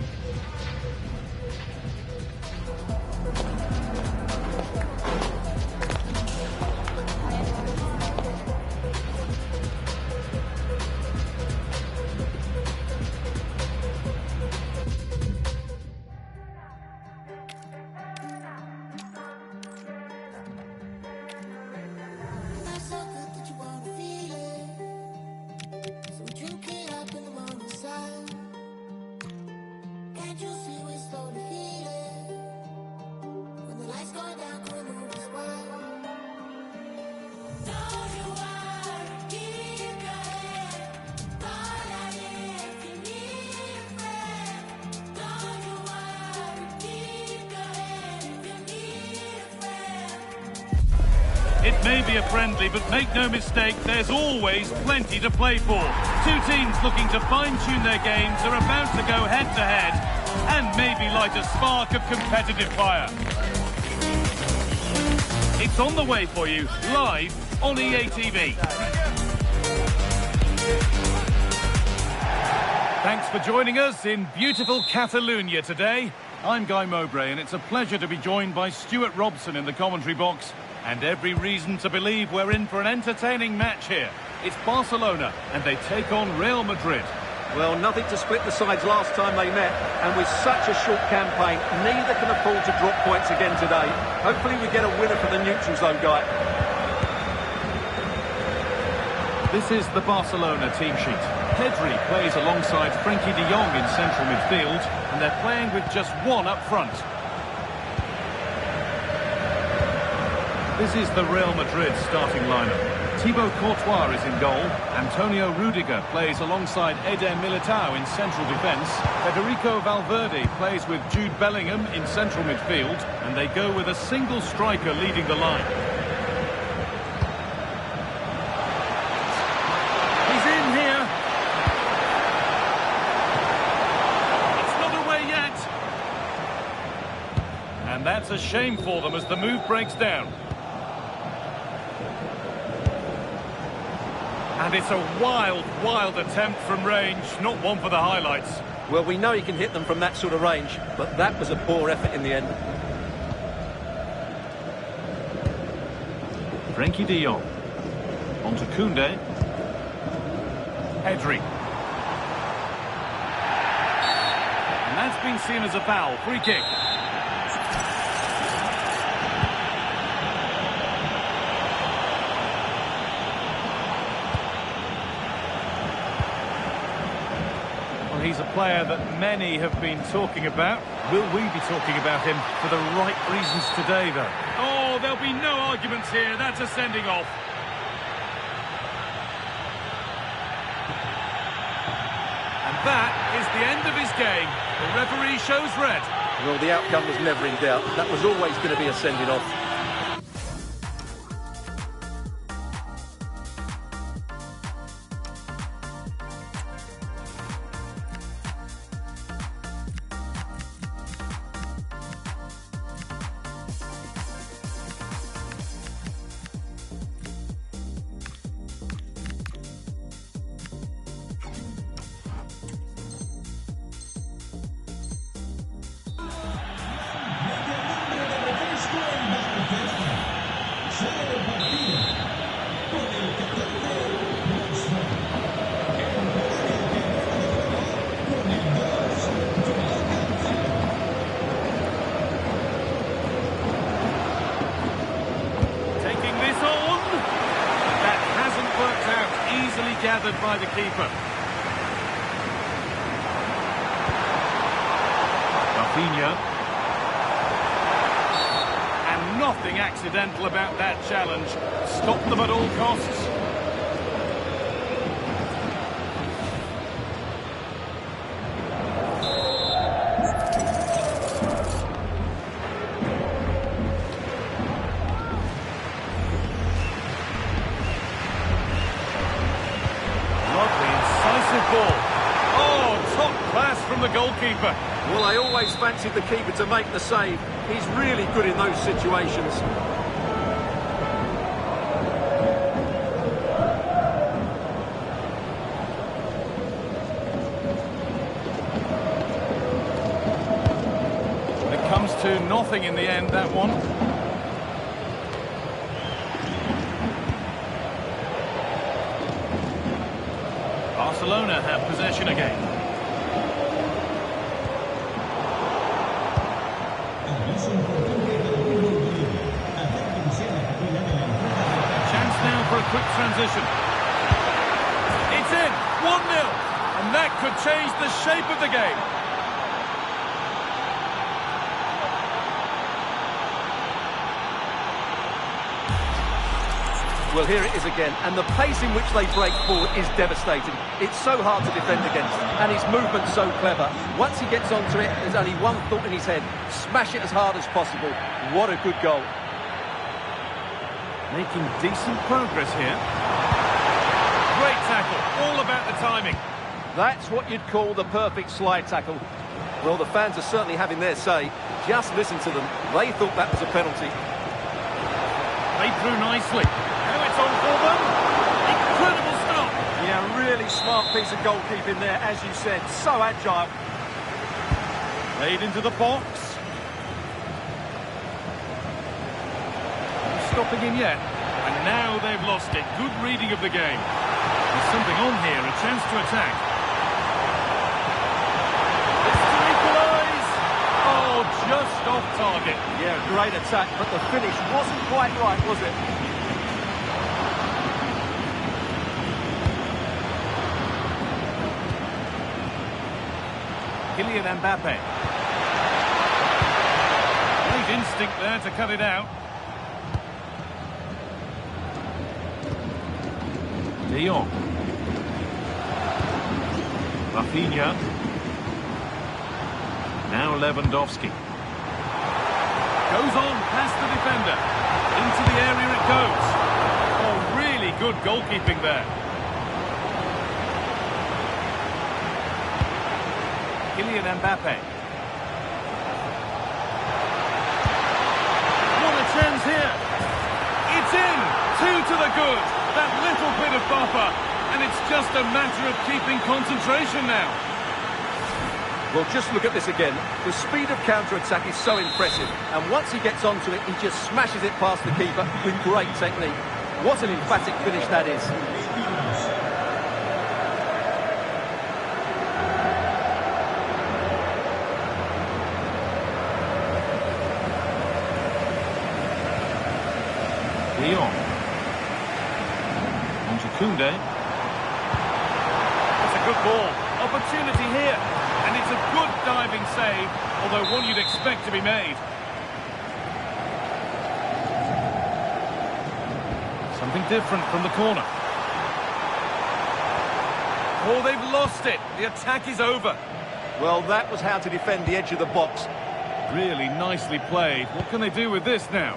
It may be a friendly, but make no mistake, there's always plenty to play for. Two teams looking to fine-tune their games are about to go head-to-head and maybe light a spark of competitive fire. It's on the way for you, live on EA TV. Thanks for joining us in beautiful Catalonia today. I'm Guy Mowbray, and it's a pleasure to be joined by Stuart Robson in the commentary box. And every reason to believe we're in for an entertaining match here. It's Barcelona, and they take on Real Madrid. Well, nothing to split the sides last time they met, and with such a short campaign, neither can afford to drop points again today. Hopefully we get a winner for the neutrals, though, Guy. This is the Barcelona team sheet. Pedri plays alongside Frankie de Jong in central midfield, and they're playing with just one up front. This is the Real Madrid starting lineup. Thibaut Courtois is in goal. Antonio Rudiger plays alongside Eder Militao in central defence. Federico Valverde plays with Jude Bellingham in central midfield. And they go with a single striker leading the line. He's in here. It's not away yet. And that's a shame for them as the move breaks down. And it's a wild, wild attempt from range, not one for the highlights. Well, we know he can hit them from that sort of range, but that was a poor effort in the end. Frankie de Jong. On to Koundé. Pedri. And that's been seen as a foul. Free kick. He's a player that many have been talking about. Will we be talking about him for the right reasons today, though? Oh, there'll be no arguments here. That's a sending off. And that is the end of his game. The referee shows red. Well, the outcome was never in doubt. That was always going to be a sending off. gathered by the keeper. Rafinha. And nothing accidental about that challenge. Stop them at all costs. Ball. Oh, top class from the goalkeeper. Well, I always fancied the keeper to make the save. He's really good in those situations. It comes to nothing in the end, that one. Barcelona have possession again. Chance now for a quick transition. It's in, 1-0, and that could change the shape of the game. Well, here it is again, and the pace in which they break forward is devastating. It's so hard to defend against, and his movement's so clever. Once he gets onto it, there's only one thought in his head: smash it as hard as possible. What a good goal. Making decent progress here. Great tackle, all about the timing. That's what you'd call the perfect slide tackle. Well, the fans are certainly having their say. Just listen to them. They thought that was a penalty. Played through nicely. Now it's on for them. Incredible stop. Yeah, really smart piece of goalkeeping there, as you said. So agile. Played into the box. No stopping him yet. And now they've lost it. Good reading of the game. There's something on here, a chance to attack. It's to equalise. Oh, just off target. Yeah, great attack, but the finish wasn't quite right, was it? Kylian Mbappe. Great instinct there to cut it out. De Jong. Rafinha. Now Lewandowski. Goes on past the defender. Into the area it goes. Oh, really good goalkeeping there. Kylian Mbappe. What a chance here. It's in. 2 to the good. That little bit of buffer. And it's just a matter of keeping concentration now. Well, just look at this again. The speed of counter-attack is so impressive. And once he gets onto it, he just smashes it past the keeper with great technique. What an emphatic finish that is. De Jong. On to Koundé. That's a good ball. Opportunity here. And it's a good diving save, although one you'd expect to be made. Something different from the corner. Oh, they've lost it. The attack is over. Well, that was how to defend the edge of the box. Really nicely played. What can they do with this now?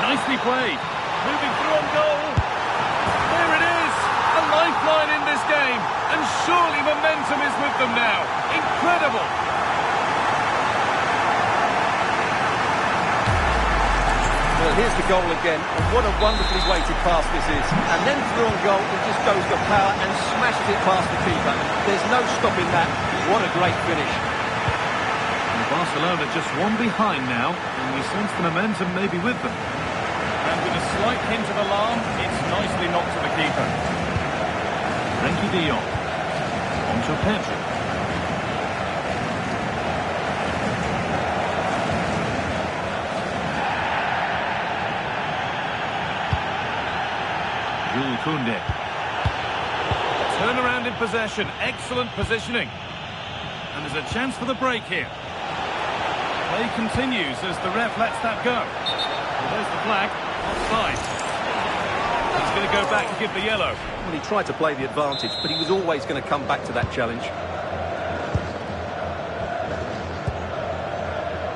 Nicely played. Moving through on goal. There it is. A lifeline in this game. And surely momentum is with them now. Incredible. Well, here's the goal again. And what a wonderfully weighted pass this is. And then through on goal, it just goes to power and smashes it past the keeper. There's no stopping that. What a great finish. And Barcelona just one behind now. And you sense the momentum may be with them. And with a slight hint of alarm, it's nicely knocked to the keeper. Frenkie de Jong. On to Pedri. Koundé. Turn around in possession, excellent positioning. And there's a chance for the break here. Play continues as the ref lets that go. Well, there's the flag, offside. He's going to go back and give the yellow. Well, he tried to play the advantage, but he was always going to come back to that challenge.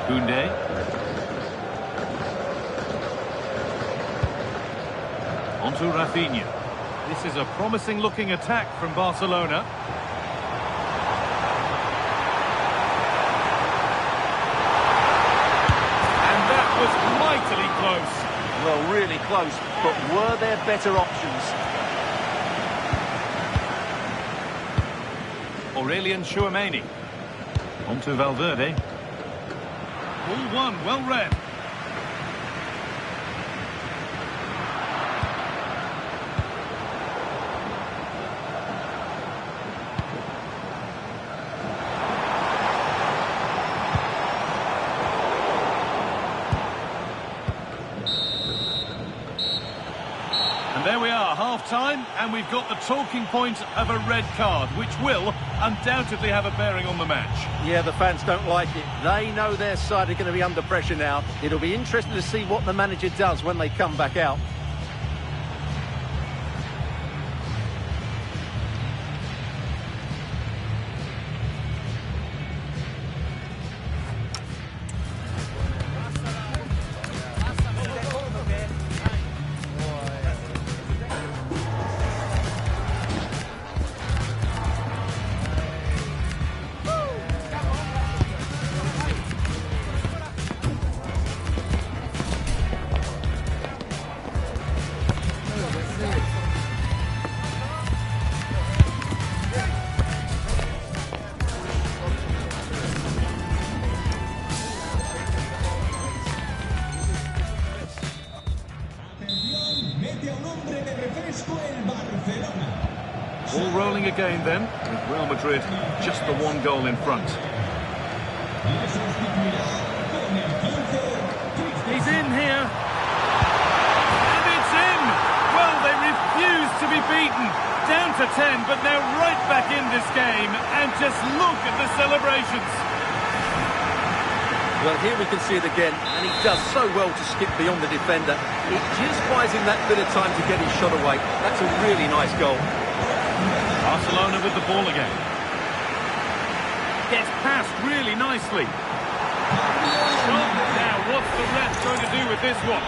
Koundé. On to Rafinha. This is a promising-looking attack from Barcelona. And that was mightily close. Well, really close, but were there better options? Aurelian Tchouameni. On to Valverde. Ball one, well read. And there we are, half-time, and we've got the talking point of a red card, which will undoubtedly have a bearing on the match. Yeah, the fans don't like it. They know their side are going to be under pressure now. It'll be interesting to see what the manager does when they come back out. All rolling again then, with Real Madrid just the one goal in front. He's in here. And it's in! Well, they refuse to be beaten. Down to 10, but now right back in this game. And just look at the celebrations. Well, here we can see it again, and he does so well to skip beyond the defender. It just buys him that bit of time to get his shot away. That's a really nice goal. Barcelona with the ball again. Gets past really nicely. Now, what's the ref going to do with this one?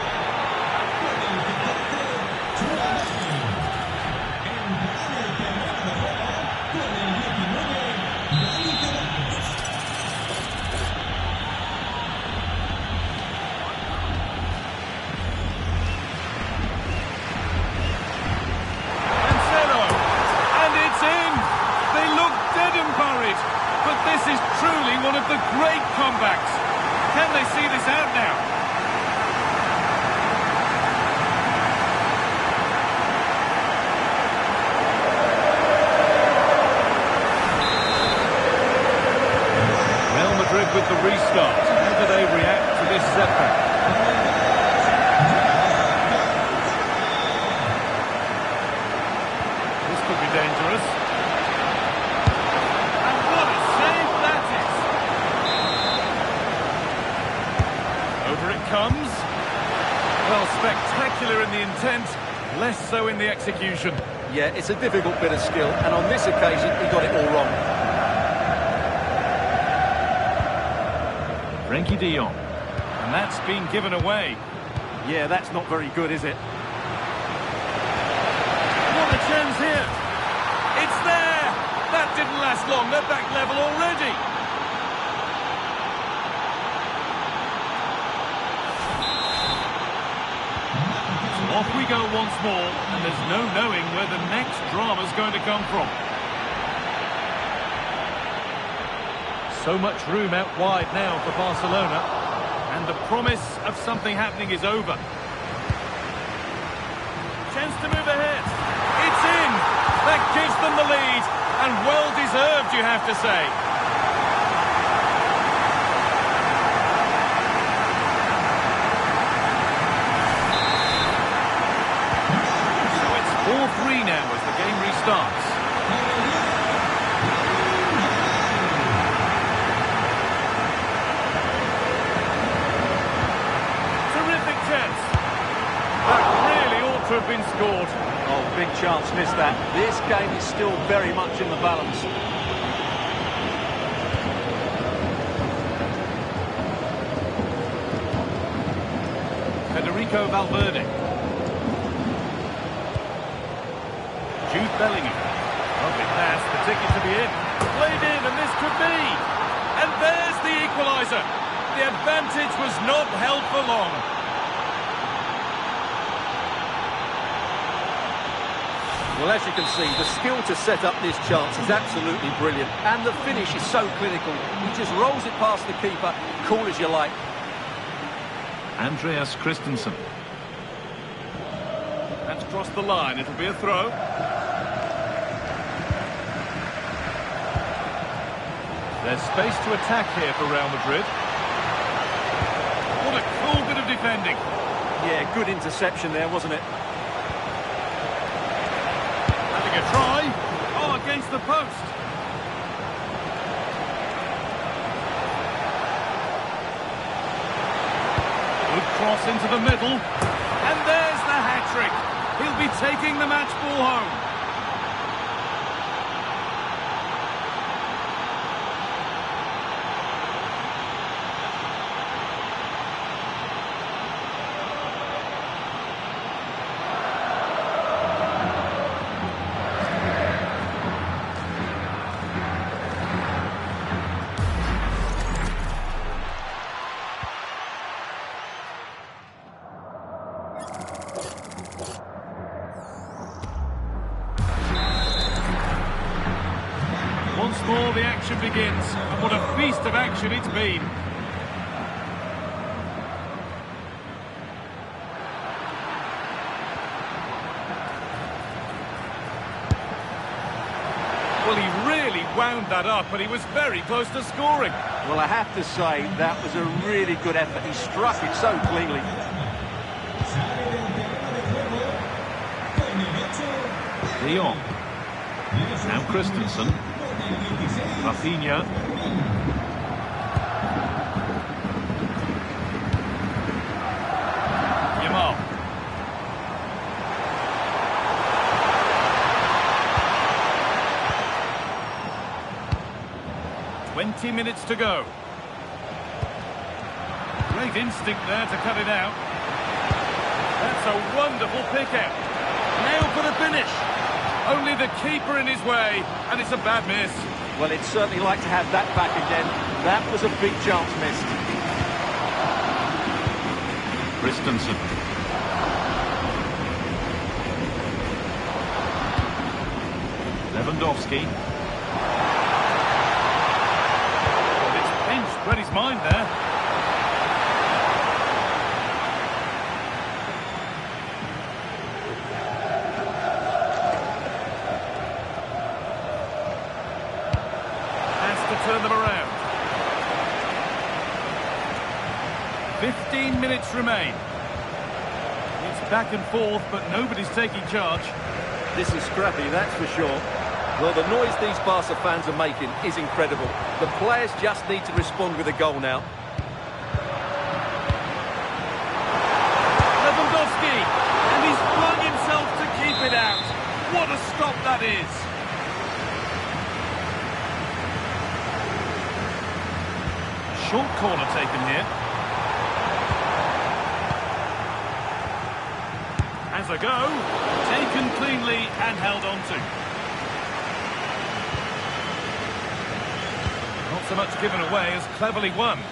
This is truly one of the great comebacks. Can they see this out now? Real Madrid with the restart. How do they react to this setback? This could be dangerous. Comes. Well, spectacular in the intent, less so in the execution. Yeah, it's a difficult bit of skill, and on this occasion, he got it all wrong. Frenkie de Jong. And that's been given away. Yeah, that's not very good, is it? What a chance here. It's there. That didn't last long. They're back level already. Off we go once more, and there's no knowing where the next drama's going to come from. So much room out wide now for Barcelona, and the promise of something happening is over. Chance to move ahead. It's in! That gives them the lead, and well-deserved, you have to say. starts. Terrific chance. That really ought to have been scored. Oh, big chance, missed that. This game is still very much in the balance. Federico Valverde. Jude Bellingham. Lovely pass, the ticket to be in. Played in, and this could be. And there's the equaliser. The advantage was not held for long. Well, as you can see, the skill to set up this chance is absolutely brilliant. And the finish is so clinical. He just rolls it past the keeper, cool as you like. Andreas Christensen. That's crossed the line. It'll be a throw. There's space to attack here for Real Madrid. What a cool bit of defending. Yeah, good interception there, wasn't it? Having a try. Oh, against the post. Good cross into the middle. And there's the hat-trick. He'll be taking the match ball home. Once more the action begins, and what a feast of action it's been. Well, he really wound that up, and he was very close to scoring. Well, I have to say, that was a really good effort. He struck it so cleanly. De Jong. Now Christensen. Rafinha. Yamal. "20 minutes to go. Great instinct there to cut it out. That's a wonderful pick-out. Now for the finish. Only the keeper in his way, and it's a bad miss. Well, he'd certainly like to have that back again. That was a big chance missed. Christensen. Lewandowski. Well, it's pinched, read his mind there. Turn them around. 15 minutes remain. It's back and forth, but nobody's taking charge. This is scrappy, that's for sure. Well, the noise these Barca fans are making is incredible. The players just need to respond with a goal now. Lewandowski, and he's flung himself to keep it out. What a stop that is. Short corner taken here. Has a go. Taken cleanly and held on to. Not so much given away as cleverly won.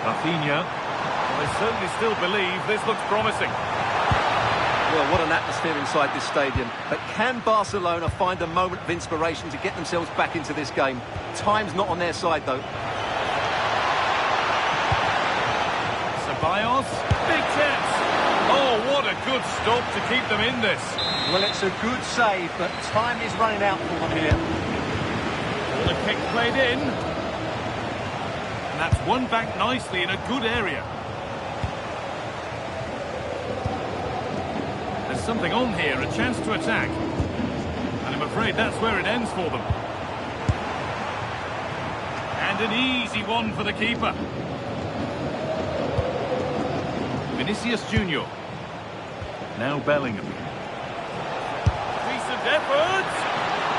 Rafinha. Well, I certainly still believe this looks promising. Well, what an atmosphere inside this stadium. But can Barcelona find a moment of inspiration to get themselves back into this game? Time's not on their side, though. Ceballos, big chance. Oh, what a good stop to keep them in this. Well, it's a good save, but time is running out for them here. The kick played in. And that's won back nicely in a good area. something on here, a chance to attack. And I'm afraid that's where it ends for them. And an easy one for the keeper. Vinicius Junior. Now Bellingham. Decent effort.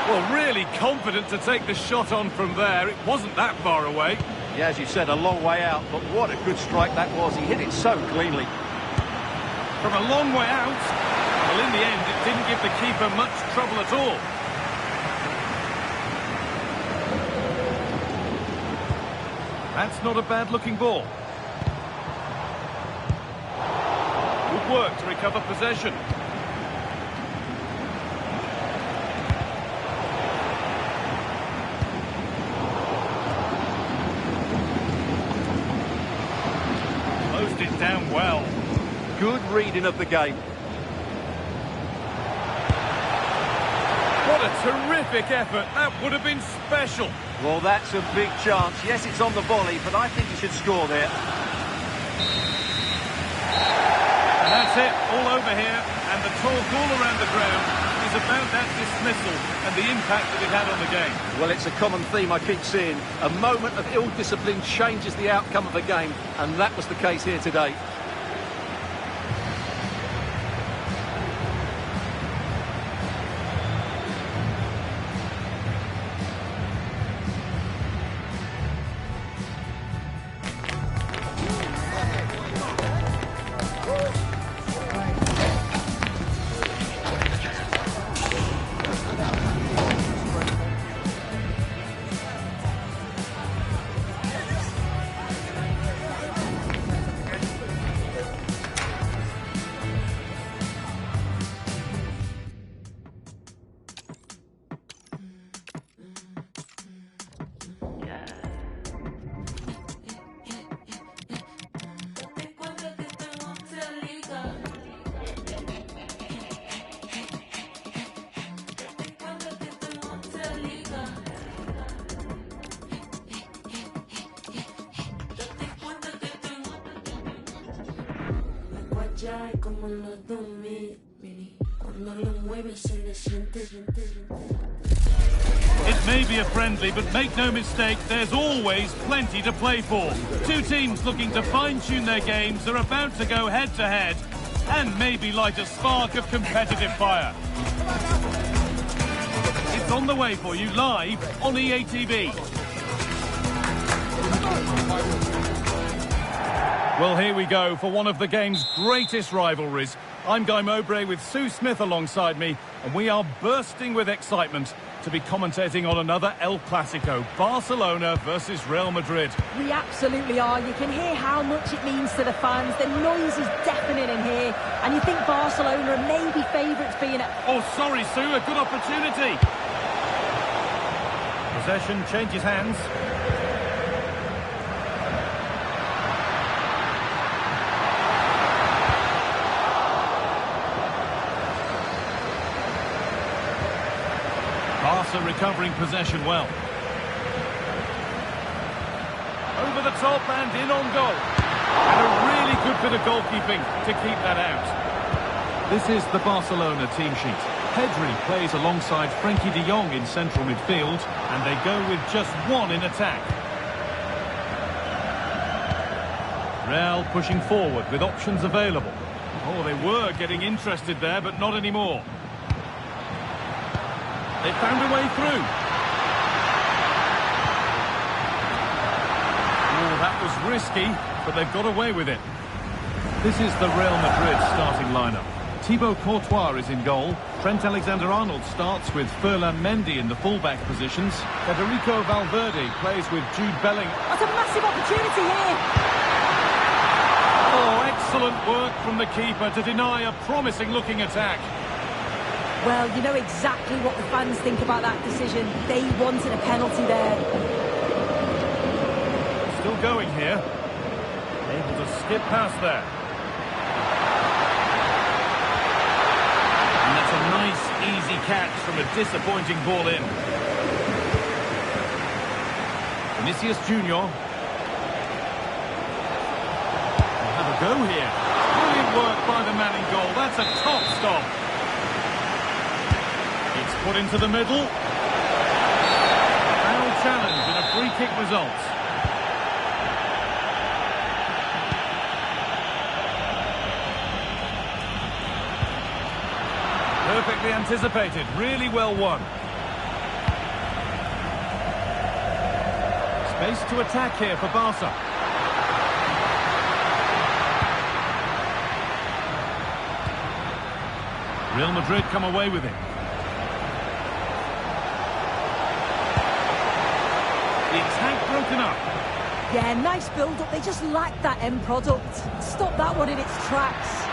Well, really confident to take the shot on from there. It wasn't that far away. Yeah, as you said, a long way out, but what a good strike that was. He hit it so cleanly. From a long way out. Well, in the end, it didn't give the keeper much trouble at all. That's not a bad-looking ball. Good work to recover possession. Closed it down well. Good reading of the game. What a terrific effort. That would have been special. Well, that's a big chance. Yes, it's on the volley, but I think he should score there. And that's it, all over here. And the talk all around the ground is about that dismissal and the impact that it had on the game. Well, it's a common theme I keep seeing. A moment of ill discipline changes the outcome of a game, and that was the case here today. Como los 2000, cuando lo mueve se le siente. It may be a friendly, but make no mistake, there's always plenty to play for. Two teams looking to fine-tune their games are about to go head-to-head and maybe light a spark of competitive fire. It's on the way for you live on EA TV. Well, here we go for one of the game's greatest rivalries. I'm Guy Mowbray with Sue Smith alongside me, and we are bursting with excitement to be commentating on another El Clasico, Barcelona versus Real Madrid. We absolutely are. You can hear how much it means to the fans. The noise is deafening in here, and you think Barcelona are maybe favourites being at... Oh, sorry, Sue, a good opportunity. Possession changes hands. Barca recovering possession well. Over the top and in on goal. And a really good bit of goalkeeping to keep that out. This is the Barcelona team sheet. Pedri plays alongside Frenkie de Jong in central midfield, and they go with just one in attack. Real pushing forward with options available. Oh, they were getting interested there, but not anymore. They found a way through. Oh, that was risky, but they've got away with it. This is the Real Madrid starting lineup. Thibaut Courtois is in goal. Trent Alexander-Arnold starts with Ferland Mendy in the fullback positions. Federico Valverde plays with Jude Bellingham. That's a massive opportunity here. Oh, excellent work from the keeper to deny a promising-looking attack. Well, you know exactly what the fans think about that decision. They wanted a penalty there. Still going here. Able to skip past there. And that's a nice, easy catch from a disappointing ball in. Vinicius Junior. They'll have a go here. Brilliant work by the man in goal. That's a top stop. It's put into the middle. Foul challenge and a free kick results. Perfectly anticipated, really well won. Space to attack here for Barca. Real Madrid come away with it. The attack broken up. Yeah, nice build-up. They just lacked that end product. Stop that one in its tracks.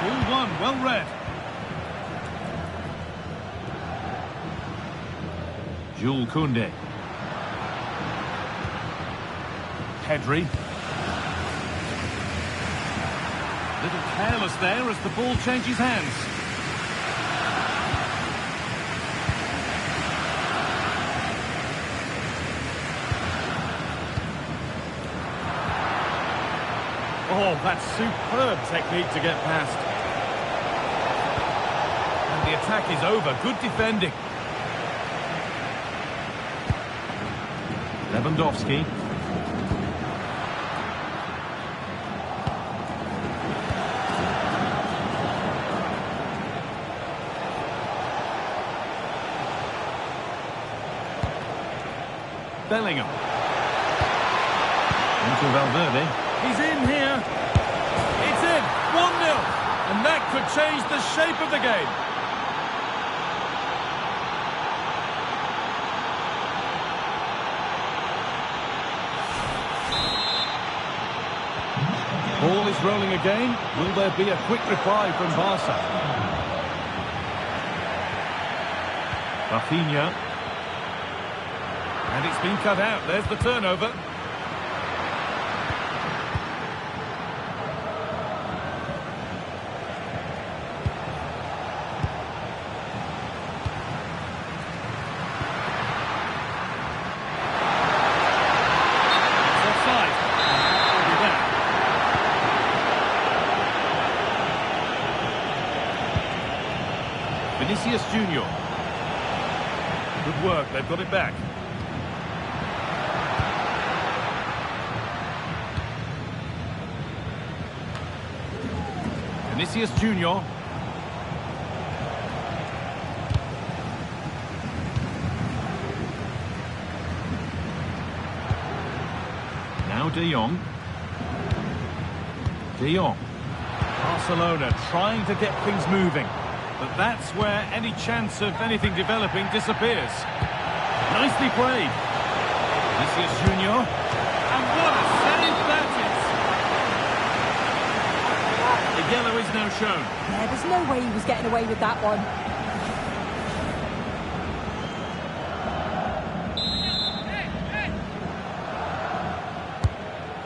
2-1, well read. Jules Koundé. Pedri. Little careless there as the ball changes hands. Oh, that's superb technique to get past. And the attack is over. Good defending. Lewandowski. Bellingham. Into Valverde. He's in here. It's in. 1-0. And that could change the shape of the game. Ball is rolling again. Will there be a quick reply from Barca? Rafinha. And it's been cut out. There's the turnover. It's offside. Will be that. Vinicius Junior. Good work. They've got it back. Vinicius Junior. Now De Jong. De Jong. Barcelona trying to get things moving. But that's where any chance of anything developing disappears. Nicely played. Vinicius Junior. And what a save that is. The yellow is now shown. Yeah, there's no way he was getting away with that one.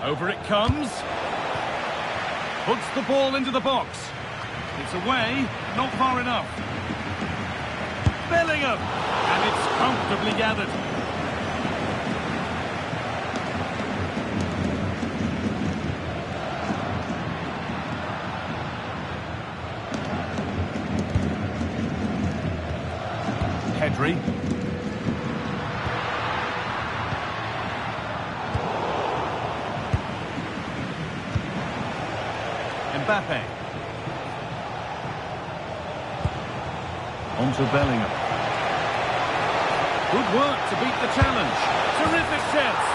Over it comes. Puts the ball into the box. It's away, not far enough. Bellingham. And it's comfortably gathered. Pedri. Mbappe. On to Bellingham. Good work to beat the challenge. Terrific chance.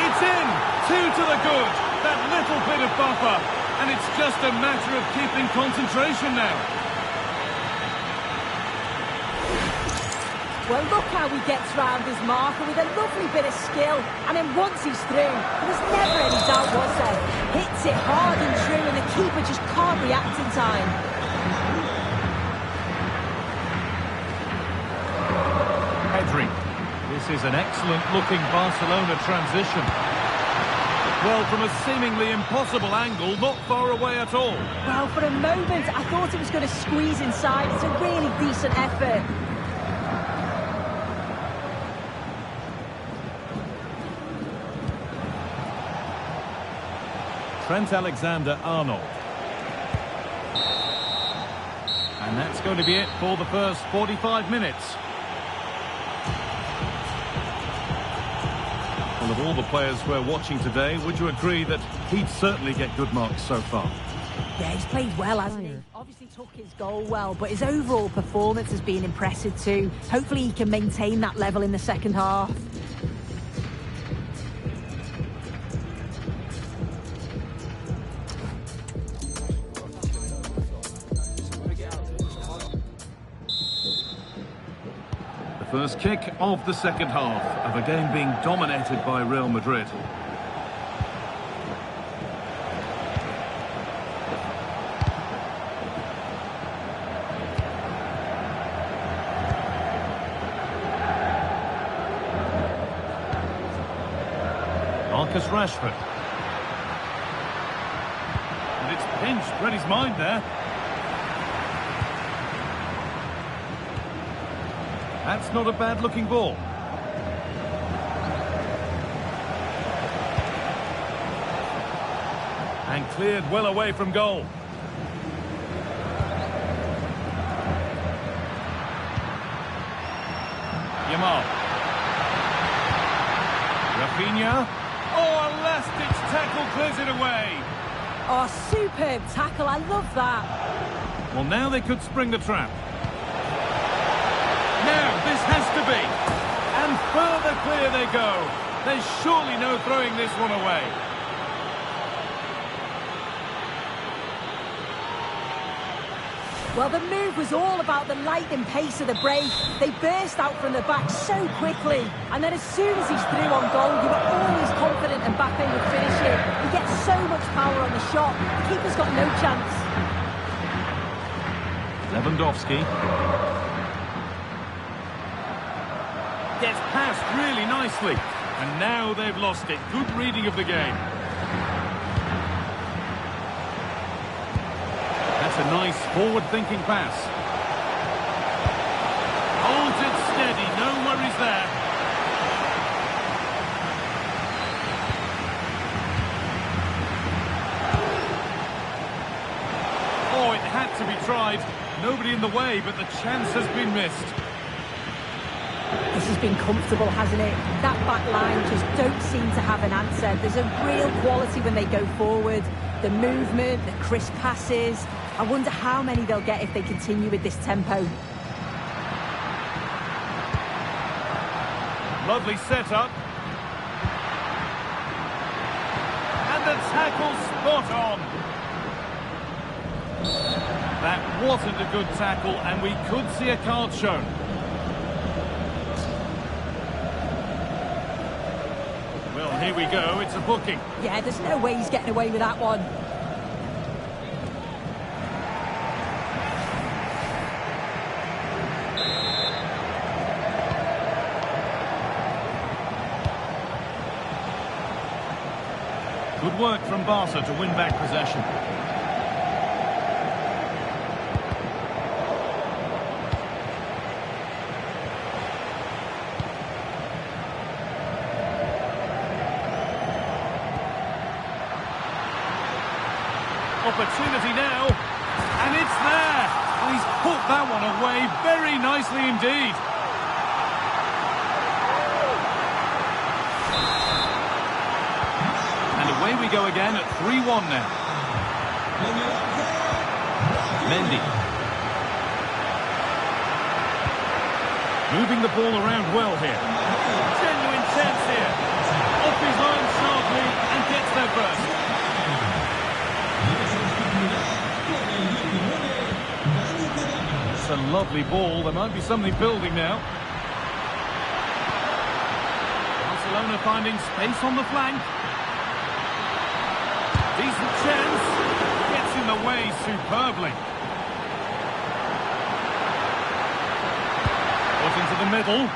It's in. 2 to the good. That little bit of buffer. And it's just a matter of keeping concentration now. Well, look how he gets round his marker with a lovely bit of skill. And then once he's through, there was never any doubt, was there? Hits it hard and true, and the keeper just can't react in time. Pedri. This is an excellent-looking Barcelona transition. Well, from a seemingly impossible angle, not far away at all. Well, for a moment, I thought it was going to squeeze inside. It's a really decent effort. Trent Alexander-Arnold. And that's going to be it for the first 45 minutes. Well, of all the players we're watching today, would you agree that he'd certainly get good marks so far? Yeah, he's played well, hasn't he? Obviously took his goal well, but his overall performance has been impressive too. Hopefully he can maintain that level in the second half. First kick of the second half of a game being dominated by Real Madrid. Marcus Rashford. And it's pinched, read his mind there. That's not a bad-looking ball. And cleared well away from goal. Yamal. Rafinha. Oh, a last-ditch tackle clears it away. Oh, superb tackle. I love that. Well, now they could spring the trap. Now, this has to be. And further clear they go. There's surely no throwing this one away. Well, the move was all about the lightning pace of the break. They burst out from the back so quickly. And then as soon as he's through on goal, you were always confident Mbappe would finish it. He gets so much power on the shot. The keeper's got no chance. Lewandowski. Gets past really nicely. And now they've lost it. Good reading of the game. That's a nice forward-thinking pass. Holds it steady. No worries there. Oh, it had to be tried. Nobody in the way, but the chance has been missed. This has been comfortable, hasn't it? That back line just don't seem to have an answer. There's a real quality when they go forward. The movement, the crisp passes. I wonder how many they'll get if they continue with this tempo. Lovely setup. And the tackle spot on. That wasn't a good tackle, and we could see a card shown. Well, here we go. It's a booking. Yeah, there's no way he's getting away with that one. Good work from Barca to win back possession. Opportunity now, and it's there. And he's put that one away very nicely indeed. And away we go again at 3-1 now. Mendy. Moving the ball around well here. Genuine chance here. Off his line sharply and gets there first. It's a lovely ball. There might be something building now. Barcelona finding space on the flank. Decent chance. Gets in the way superbly. Put into the middle.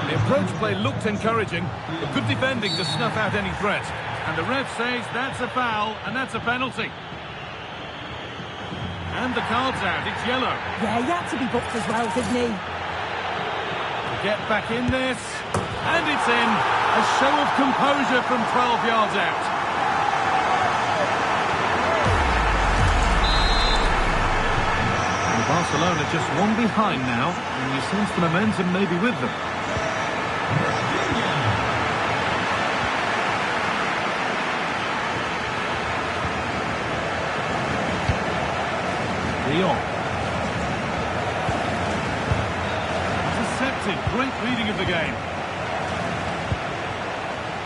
The approach play looked encouraging, but good defending to snuff out any threat. And the ref says that's a foul, and that's a penalty. And the card's out, it's yellow. Yeah, he had to be booked as well, didn't he? To get back in this. And it's in. A show of composure from 12 yards out. And Barcelona just one behind now, and you sense the momentum may be with them. Intercepted. Great reading of the game.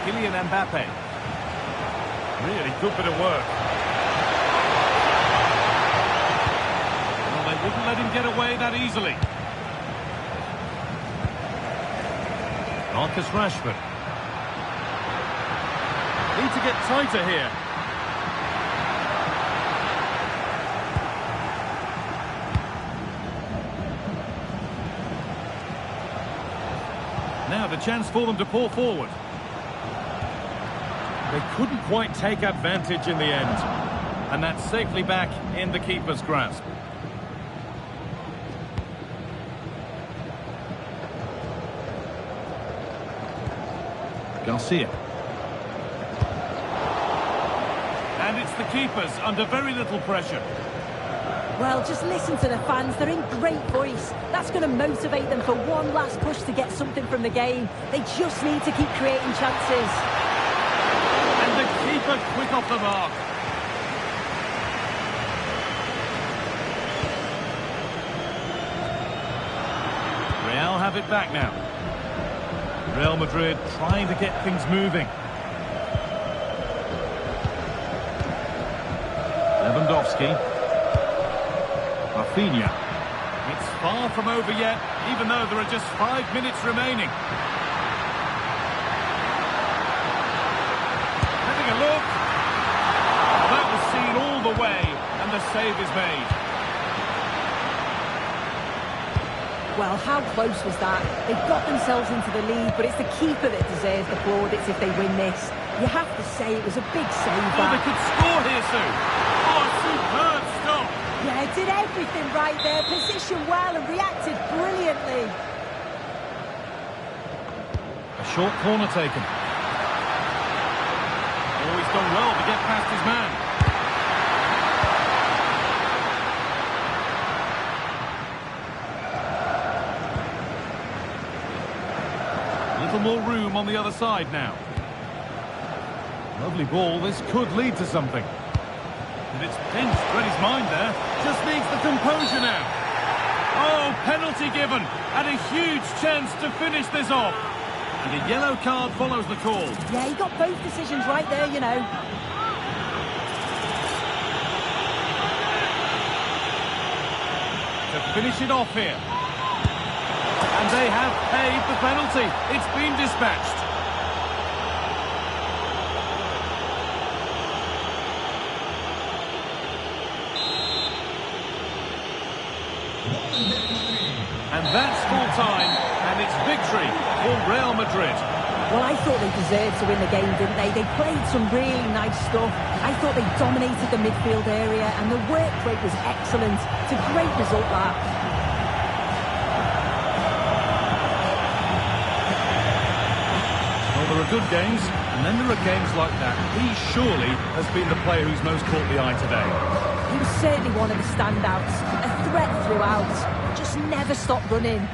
Kylian Mbappe. Really good bit of work. Well, they wouldn't let him get away that easily. Marcus Rashford. Need to get tighter here. Now the chance for them to pour forward. They couldn't quite take advantage in the end. And that's safely back in the keeper's grasp. Garcia. And it's the keepers under very little pressure. Well, just listen to the fans. They're in great voice. That's going to motivate them for one last push to get something from the game. They just need to keep creating chances. And the keeper quick off the mark. Real have it back now. Real Madrid trying to get things moving. Lewandowski. Rafinha. It's far from over yet, even though there are just 5 minutes remaining. Having a look. That was seen all the way, and the save is made. Well, how close was that? They got themselves into the lead, but it's the keeper that deserves the plaudits if they win this. You have to say it was a big save. Oh, they could score here soon. Oh, superb stop. Yeah, did everything right there, positioned well and reacted brilliantly. A short corner taken. Oh, he's done well to get past his man. A little more room on the other side now. Lovely ball, this could lead to something. And it's pinched, read his mind there. Just needs the composure now. Oh, penalty given. And a huge chance to finish this off. And a yellow card follows the call. Yeah, he got both decisions right there, you know. To finish it off here. And they have paid the penalty. It's been dispatched. And that's full time, and it's victory for Real Madrid. Well, I thought they deserved to win the game, didn't they? They played some really nice stuff. I thought they dominated the midfield area, and the work rate was excellent. It's a great result, that. Well, there are good games, and then there are games like that. He surely has been the player who's most caught the eye today. He was certainly one of the standouts. A threat throughout. Just never stopped running.